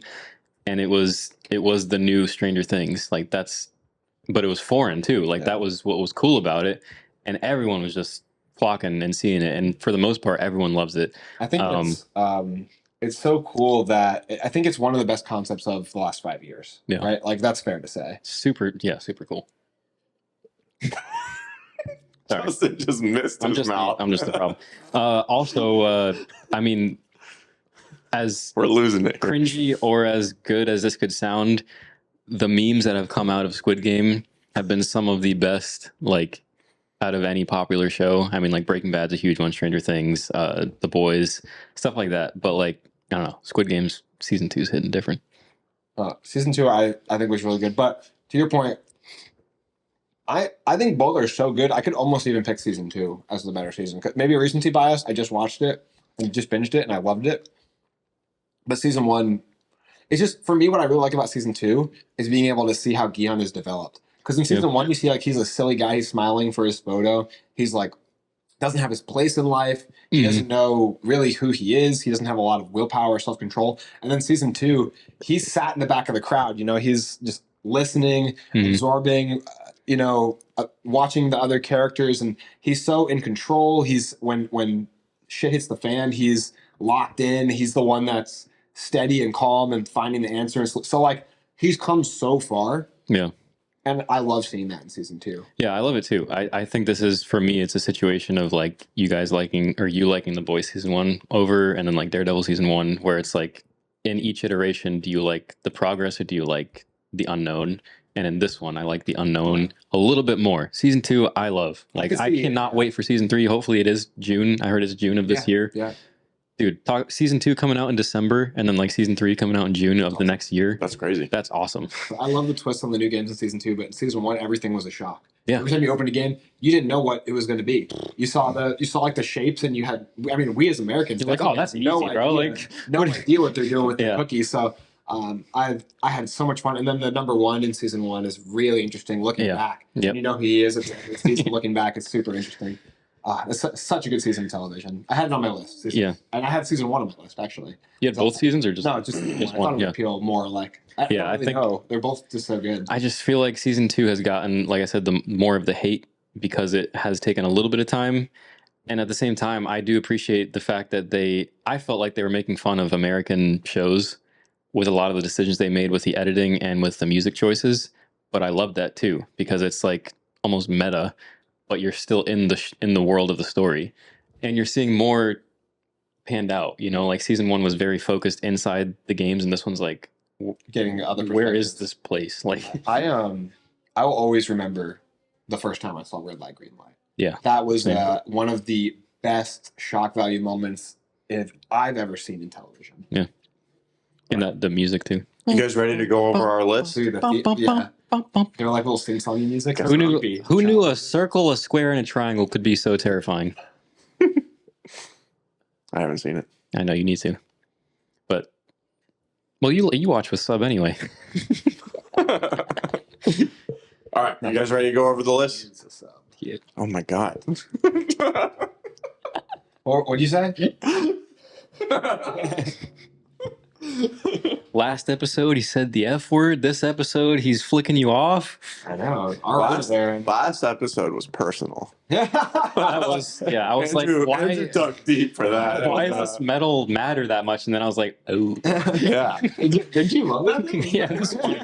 And it was the new Stranger Things. Like but it was foreign too. Like that was what was cool about it, and everyone was just flocking and seeing it. And for the most part, everyone loves it. I think it's so cool that I think it's one of the best concepts of the last 5 years. Yeah. Right? Like that's fair to say. Super cool. Sorry. Justin just missed his mouth. I'm just the problem. Also, I mean, as We're losing it. cringy or as good as this could sound, the memes that have come out of Squid Game have been some of the best, like, out of any popular show. I mean, like Breaking Bad's a huge one, Stranger Things, The Boys, stuff like that. But like, I don't know, Squid Game's season 2 is hitting different. Season 2 I think was really good. But to your point, I think both are so good. I could almost even pick season 2 as the better season. Maybe a recency bias. I just watched it and just binged it and I loved it. But season 1, it's just, for me, what I really like about season 2 is being able to see how Gihan is developed. Because in season 1, you see like he's a silly guy. He's smiling for his photo. He's like, doesn't have his place in life. He doesn't know really who he is. He doesn't have a lot of willpower, self-control. And then season 2, he's sat in the back of the crowd. You know, he's just listening, absorbing, watching the other characters. And he's so in control. He's, when shit hits the fan, he's locked in. He's the one that's steady and calm and finding the answer. So like, he's come so far. Yeah. And I love seeing that in season 2. Yeah, I love it too. I think this is, for me, it's a situation of like you guys liking, or you liking The Boys season 1 over, and then like Daredevil season 1, where it's like in each iteration, do you like the progress or do you like the unknown? And in this one, I like the unknown a little bit more. Season 2, I love. Like, I cannot wait for season 3. Hopefully it is June. I heard it's June of this year. Yeah. Dude, season 2 coming out in December, and then like season 3 coming out in June of the next year. That's crazy. That's awesome. I love the twist on the new games in season 2, but in season 1, everything was a shock. Yeah. Every time you opened a game, you didn't know what it was going to be. You saw like the shapes, and you had. I mean, we as Americans, You're like, oh, that's easy, bro. Like, no idea what they're doing with the cookies. So, I had so much fun. And then the number 1 in season 1 is really interesting. Looking back, Yep. you know who he is. It's season looking back, it's super interesting. It's such a good season of television. I had it on my list. And I had season 1 on my list actually. You had both seasons or just no? Just one? I thought it would appeal more. Like, I think they're both just so good. I just feel like season 2 has gotten, like I said, the more of the hate because it has taken a little bit of time. And at the same time, I do appreciate the fact that I felt like they were making fun of American shows with a lot of the decisions they made with the editing and with the music choices. But I love that too, because it's like almost meta, but you're still in the world of the story, and you're seeing more panned out. You know, like season 1 was very focused inside the games, and this one's like Getting other where is this place? Like, I will always remember the first time I saw Red Light, Green Light. Yeah, That was one of the best shock value moments I've ever seen in television. yeah, and the music too. You guys ready to go over our list? Dude, they're like little sing-songy music. Who knew a circle, a square, and a triangle could be so terrifying? I haven't seen it. I know you need to, but Well, you watch with sub anyway. All right, you guys ready to go over the list? It's a sub. Yeah. Oh my god. Or what'd you say? Last episode, he said the F word. This episode, he's flicking you off. I know. Arron was there. Last episode was personal. I was Andrew, like, why? Andrew dug deep for that. Why does this metal matter that much? And then I was like, oh. Yeah. Did you love that? Yeah, this one.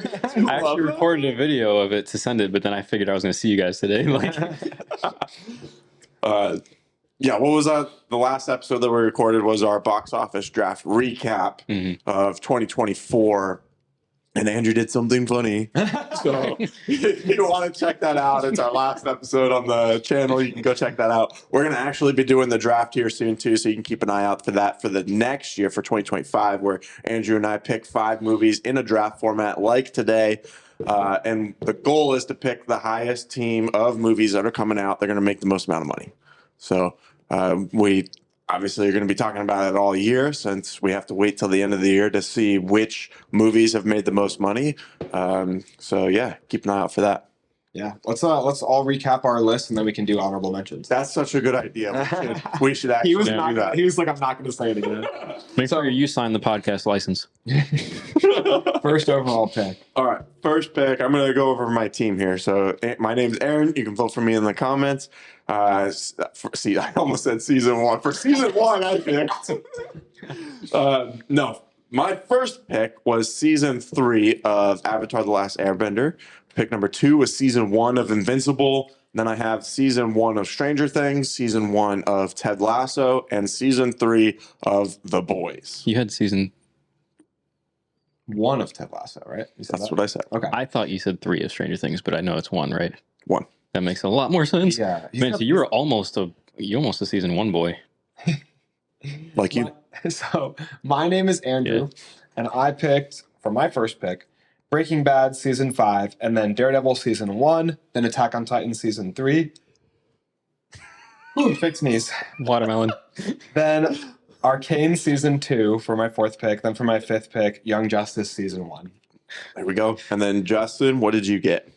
I actually recorded a video of it to send it, but then I figured I was going to see you guys today. Like, Yeah, what was that? The last episode that we recorded was our box office draft recap of 2024. And Andrew did something funny. So if you want to check that out, it's our last episode on the channel. You can go check that out. We're going to actually be doing the draft here soon, too. So you can keep an eye out for that for the next year, for 2025, where Andrew and I pick 5 movies in a draft format like today. And the goal is to pick the highest team of movies that are coming out. They're going to make the most amount of money. So we obviously are going to be talking about it all year, since we have to wait till the end of the year to see which movies have made the most money. So yeah, keep an eye out for that. Yeah. Let's all recap our list and then we can do honorable mentions. That's such a good idea. We should actually do that. He was like, I'm not going to say it again. make sure you sign the podcast license. First overall pick. All right, first pick. I'm going to go over my team here. So my name's Arron. You can vote for me in the comments. I almost said season 1. For season 1, I picked. No, my first pick was season 3 of Avatar: The Last Airbender. Pick number 2 was season 1 of Invincible. Then I have season 1 of Stranger Things, season 1 of Ted Lasso, and season 3 of The Boys. You had season. 1 of Ted Lasso, right? That's what I said. Okay. I thought you said 3 of Stranger Things, but I know it's 1, right? 1. That makes a lot more sense. Yeah. Man, so you almost a season 1 boy. Like you. So my name is Andrew, and I picked, for my first pick, Breaking Bad season 5, and then Daredevil season 1, then Attack on Titan season 3. Ooh, fix sneeze. Watermelon. Then Arcane season 2 for my 4th pick. Then for my 5th pick, Young Justice season 1. There we go. And then Justin, what did you get?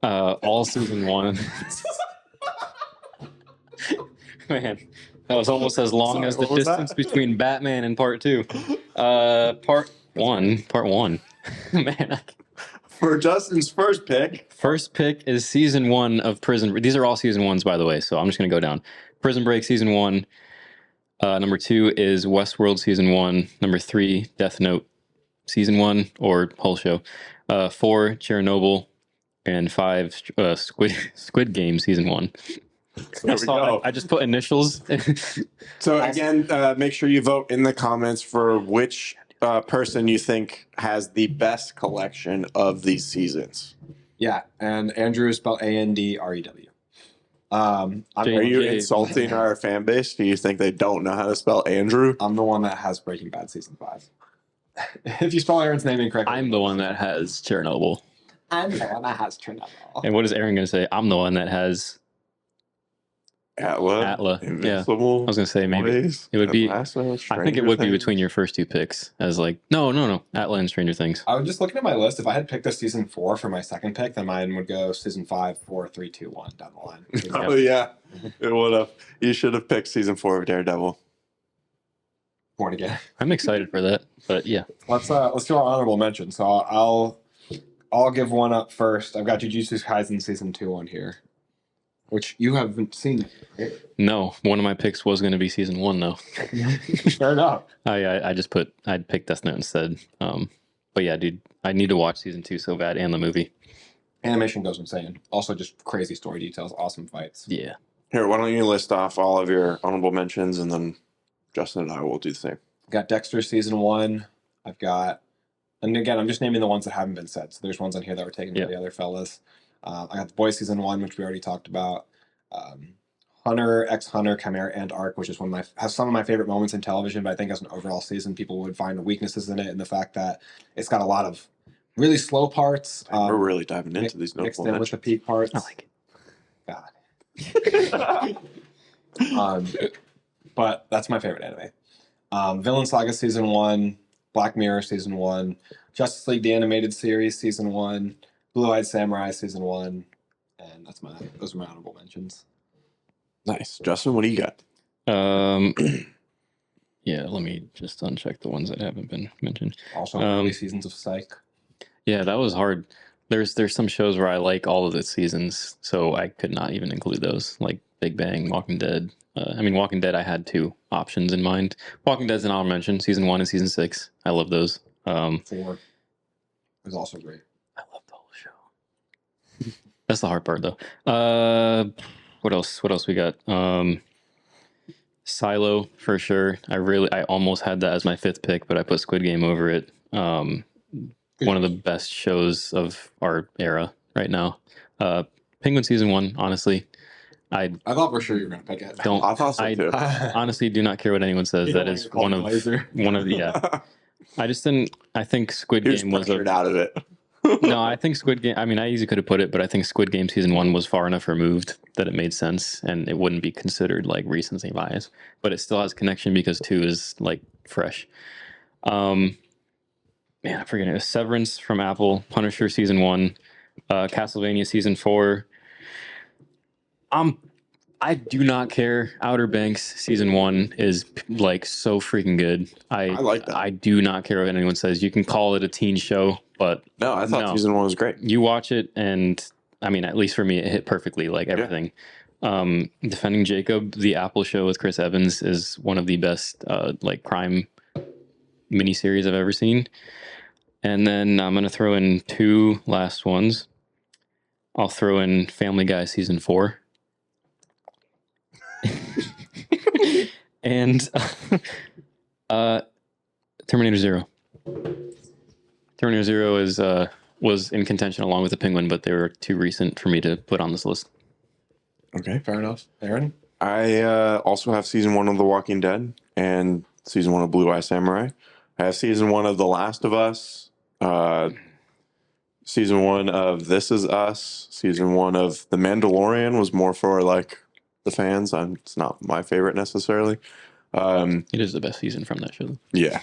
All season 1. Man, that was almost as long as the what was distance that? between Batman and part 2. Part one. Man, For Justin's first pick, first pick is season 1 of Prison. These are all season 1s, by the way. So I'm just gonna go down. Prison Break season 1. Number 2 is Westworld season 1. Number 3, Death Note season 1 or whole show. 4, Chernobyl, and 5, Squid Game season 1. there we go. I just put initials. So again, make sure you vote in the comments for which person you think has the best collection of these seasons. Yeah, and Andrew is spelled Andrew. Are you insulting our fan base? Do you think they don't know how to spell Andrew? I'm the one that has Breaking Bad season 5. If you spell Aaron's name incorrectly. I'm the one that has Chernobyl. I'm the one that has Chernobyl. And what is Aaron going to say? I'm the one that has Atla. Invincible. I was going to say maybe Boys, it would be. Lasso, I think it Stranger would be Things. between your first 2 picks. As like no, Atla and Stranger Things. I was just looking at my list. If I had picked a season 4 for my second pick, then mine would go season 5, 4, 3, 2, 1 down the line. Oh yeah, it would have. You should have picked season 4 of Daredevil. Born again. I'm excited for that. But yeah, Let's do our honorable mention. So I'll give one up first. I've got Jujutsu Kaisen season 2 on here, which you haven't seen. Right? no, one of my picks was going to be season 1 though. Fair enough. I'd picked Death Note instead. But yeah, dude, I need to watch season 2 so bad, and the movie. Animation goes insane. Also, just crazy story details, awesome fights. Yeah. Here, why don't you list off all of your honorable mentions, and then Justin and I will do the same. I've got Dexter season 1. I've got, and again, I'm just naming the ones that haven't been said. So there's ones on here that were taken by the other fellas. I got The Boys season 1, which we already talked about. Hunter, X-Hunter, Chimera, and Arc, which is has some of my favorite moments in television, but I think as an overall season, people would find weaknesses in it, and the fact that it's got a lot of really slow parts. We're really diving into these mixed notable in with the mentions. peak parts. I like it. God. But that's my favorite anime. Villain Saga season 1, Black Mirror season 1, Justice League the animated series season 1, Blue Eyed Samurai season 1, and those are my honorable mentions. Nice. Justin, what do you got? Yeah, let me just uncheck the ones that haven't been mentioned. Also, early seasons of Psych. Yeah, that was hard. There's some shows where I like all of the seasons, so I could not even include those, like Big Bang, Walking Dead. Walking Dead, I had 2 options in mind. Walking Dead's an honorable mention, season 1 and season 6. I love those. 4 is also great. I love the whole show. That's the hard part, though. What else? What else we got? Silo for sure. I almost had that as my 5th pick, but I put Squid Game over it. One of the best shows of our era right now. Penguin season 1, honestly. I thought for sure you were going to pick it. I thought so too. Honestly do not care what anyone says. That is one of yeah. I just didn't. I think Squid Game was out of it. No, I think Squid Game. I easily could have put it, but I think Squid Game season 1 was far enough removed that it made sense, and it wouldn't be considered like recency bias. But it still has connection because 2 is like fresh. Man, I'm forgetting it. Severance from Apple, Punisher season 1, Castlevania season 4. I do not care. Outer Banks season 1 is like so freaking good. I like that. I do not care what anyone says. You can call it a teen show, but no, I thought season 1 was great. You watch it, and at least for me, it hit perfectly. Like everything. Yeah. Defending Jacob, the Apple show with Chris Evans, is one of the best like crime miniseries I've ever seen. And then I'm gonna throw in 2 last ones. I'll throw in Family Guy season 4. And Terminator Zero. Terminator Zero was in contention along with the Penguin, but they were too recent for me to put on this list. Okay, fair enough. Aaron? I also have season 1 of The Walking Dead and season 1 of Blue Eye Samurai. I have season 1 of The Last of Us, season 1 of This Is Us, season 1 of The Mandalorian was more for like the fans. It's not my favorite necessarily. It is the best season from that show. Yeah.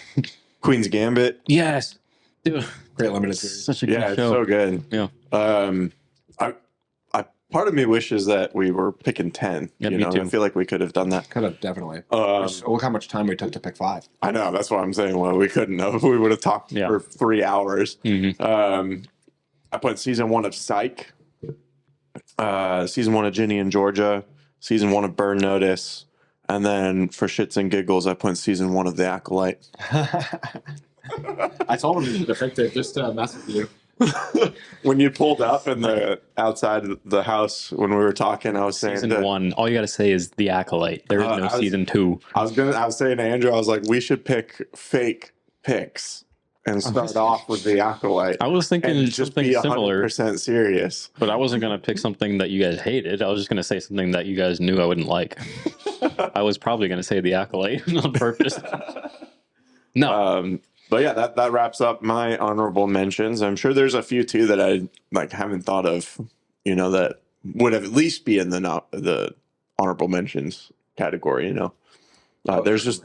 Queen's Gambit. Yes. Dude. Great limited series. Such a good show. It's so good. Yeah. I part of me wishes that we were picking 10. Yeah, me too. I feel like we could have done that. Could have, definitely. Look how much time we took to pick 5. I know. That's what I'm saying. Well, we couldn't have. We would have talked for 3 hours. Mm-hmm. I put season 1 of Psych, season 1 of Ginny and Georgia, season 1 of Burn Notice, and then for shits and giggles, I put season 1 of The Acolyte. I told him you should have picked it just to mess with you. When you pulled up in the outside the house when we were talking, I was saying season 1. All you got to say is The Acolyte. There is no season 2. I was saying to Andrew, I was like, we should pick fake picks and start off with The Acolyte. I was thinking just something be 100% similar. serious. But I wasn't going to pick something that you guys hated. I was just going to say something that you guys knew I wouldn't like. I was probably going to say The Acolyte on purpose. No. But yeah, that wraps up my honorable mentions. I'm sure there's a few too that I haven't thought of, that would at least be in the honorable mentions category. There's just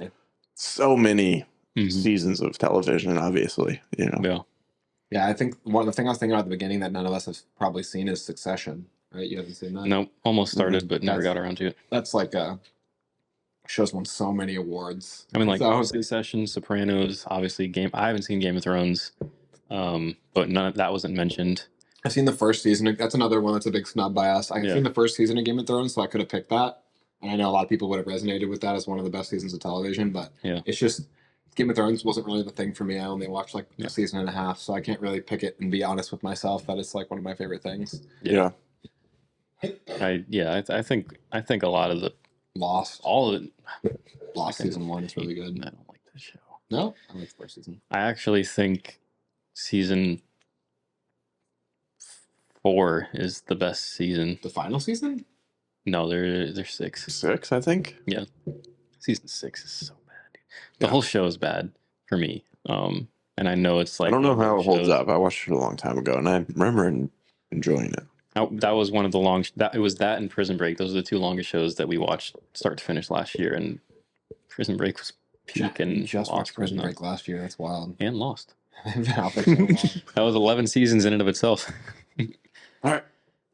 so many seasons of television, obviously. Yeah, I think one of the things I was thinking about at the beginning that none of us have probably seen is Succession. Right? You haven't seen that? Nope. Almost started, but never got around to it. That's like show's won so many awards. Succession, Sopranos, obviously I haven't seen Game of Thrones, but none of that wasn't mentioned. I've seen the first season. That's another one that's a big snub by us. I've seen the first season of Game of Thrones, so I could have picked that. And I know a lot of people would have resonated with that as one of the best seasons of television, but it's just Game of Thrones wasn't really the thing for me. I only watched a season and a half, so I can't really pick it and be honest with myself that it's like one of my favorite things. Yeah. I think a lot of the Lost. All of it. Lost season 1 is really good. I don't like that show. No? I like the first season. I actually think season 4 is the best season. The final season? No, there's 6. 6, I think? Yeah. Season 6 is so bad, dude. The whole show is bad for me. And I know it's like... I don't know how it holds up. I watched it a long time ago, and I remember enjoying it. That was one of the it was that and Prison Break. Those are the 2 longest shows that we watched start to finish last year, and Prison Break was peak and just lost watched Prison nuts. Break last year. That's wild. And lost. They've been out there so long. That was 11 seasons in and of itself. All right.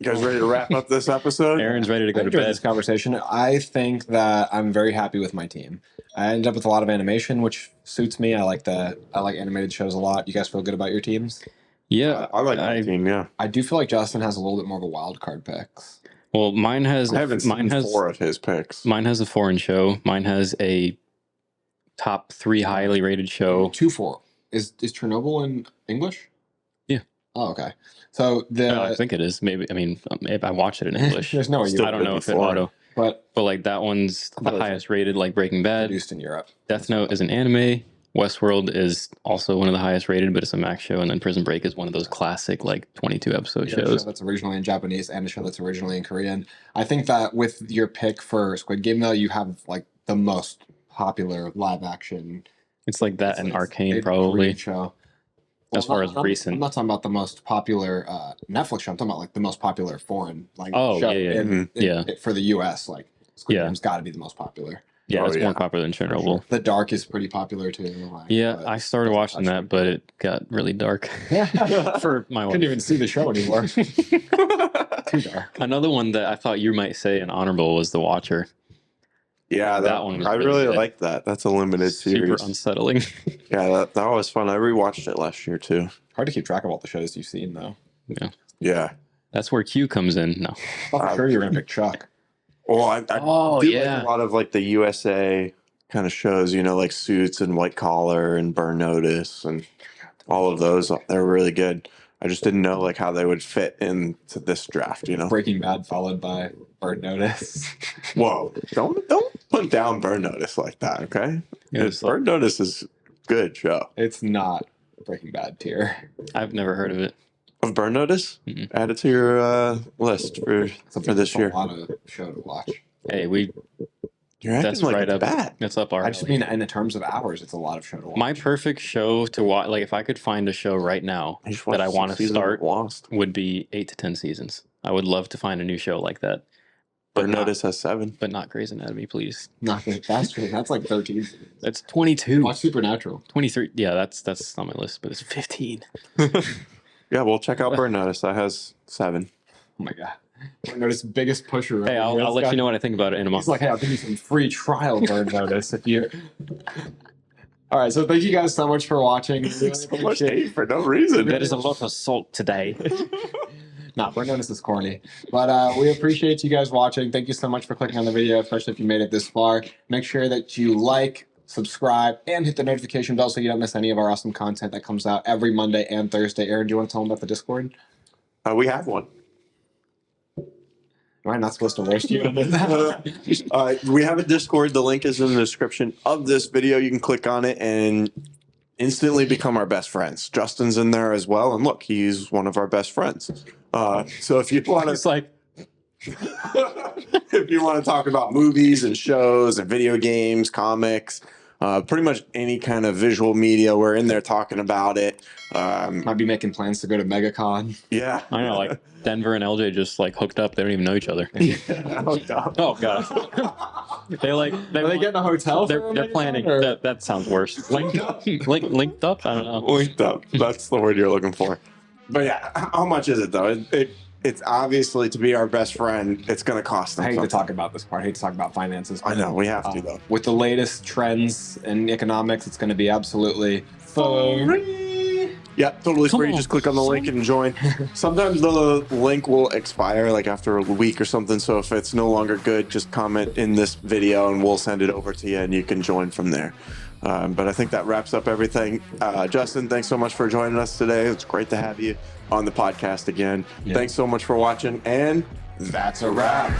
You guys ready to wrap up this episode? Aaron's ready to I go to enjoyed bed. this conversation. I think that I'm very happy with my team. I ended up with a lot of animation, which suits me. I like animated shows a lot. You guys feel good about your teams? Yeah, I like my team, yeah. I do feel like Justin has a little bit more of a wild card picks. Well, mine has. I haven't mine seen has 4 of his picks. Mine has a foreign show. Mine has a top 3 highly rated show. 2-4. Is Chernobyl in English? Yeah. Oh, okay. So I think it is. Maybe. I mean, if I watch it in English, there's no way Still I don't know if it foreign. auto. but But like that one's the thought it was highest rated, like Breaking Bad. produced in Europe. Death Note is an anime. Westworld is also one of the highest rated, but it's a Max show. And then Prison Break is one of those classic, like 22 episode You got a shows. show that's originally in Japanese and a show that's originally in Korean. I think that with your pick for Squid Game, though, you have like the most popular live action. It's like that It's and like Arcane, a probably. Korean show. As far as recent. I'm not talking about the most popular Netflix show. I'm talking about like the most popular foreign Oh, show yeah. for the U.S. Like Squid Yeah. Game's got to be the most popular. Yeah, Oh, it's yeah. more popular than Chernobyl. The Dark is pretty popular too. Like, Yeah, but I started watching that, but it got really dark for my couldn't wife. even see the show anymore. Too dark. Another one that I thought you might say an honorable was The Watcher. Yeah, That one was I really really good. like that. That's a limited Super series. unsettling. Yeah, that was fun. I rewatched it last year too. Hard to keep track of all the shows you've seen though. Yeah. That's where Q comes in. No. I thought for sure you were gonna pick Chuck. Well, I Oh, do yeah. like a lot of like the USA kind of shows, you know, like Suits and White Collar and Burn Notice and all of those. They're really good. I just didn't know like how they would fit into this draft, you know. Breaking Bad followed by Burn Notice. Whoa, don't put down Burn Notice like that, okay? Yeah, it's Burn Notice is a good show. It's not Breaking Bad tier. I've never heard of it. Of Burn Notice, Mm-mm. add it to your list for this It's year. a lot of show to watch. Hey, You're that's acting like right it's up. bad. That's up our I just alley. mean in terms of hours, it's a lot of show to watch. My perfect show to watch, like if I could find a show right now I just that I watched want to season of start, Lost. would be 8 to 10 seasons. I would love to find a new show like that, Burn not- Notice has 7. but not Grey's Anatomy, please. Not good. That's like 13. That's 22. Watch Supernatural. 23. Yeah, that's on my list, but it's 15. Yeah, well, check out Burn Notice. That has 7. Oh my god. Burn Notice biggest pusher. Hey, I'll let you know what I think about it in a month. He's like, hey, I'll give you some free trial Burn Notice if you. All right, so thank you guys so much for watching. Really So much appreciate it. hate for no reason. There is a lot of salt today. Nah, Burn Notice is corny. But we appreciate you guys watching. Thank you so much for clicking on the video, especially if you made it this far. Make sure that you like, subscribe, and hit the notification bell so you don't miss any of our awesome content that comes out every Monday and Thursday. Aaron, do you want to tell them about the Discord? We have one. Am I not supposed to roast you? We have a Discord. The link is in the description of this video. You can click on it and instantly become our best friends. Justin's in there as well. And look, he's one of our best friends. So if you want It's to, like, if you want to talk about movies and shows and video games, comics, pretty much any kind of visual media, we're in there talking about it. Might be making plans to go to MegaCon. Yeah. I don't know, like Denver and LJ just like hooked up. They don't even know each other. Oh god. They get in a hotel. They're for a planning. MegaCon, or- That sounds worse. Linked up. I don't know. Linked up. That's the word you're looking for. But yeah, how much is it though? It's obviously to be our best friend, it's going to cost them I hate to something. talk about this part. I hate to talk about finances. I know, we have to though. With the latest trends in economics, it's going to be absolutely free. Yeah, totally Come free. on, Just click on the link and join. Sometimes the link will expire like after a week or something. So if it's no longer good, just comment in this video and we'll send it over to you and you can join from there. But I think that wraps up everything. Justin, thanks so much for joining us today. It's great to have you on the podcast again. Yeah. Thanks so much for watching. And that's a wrap.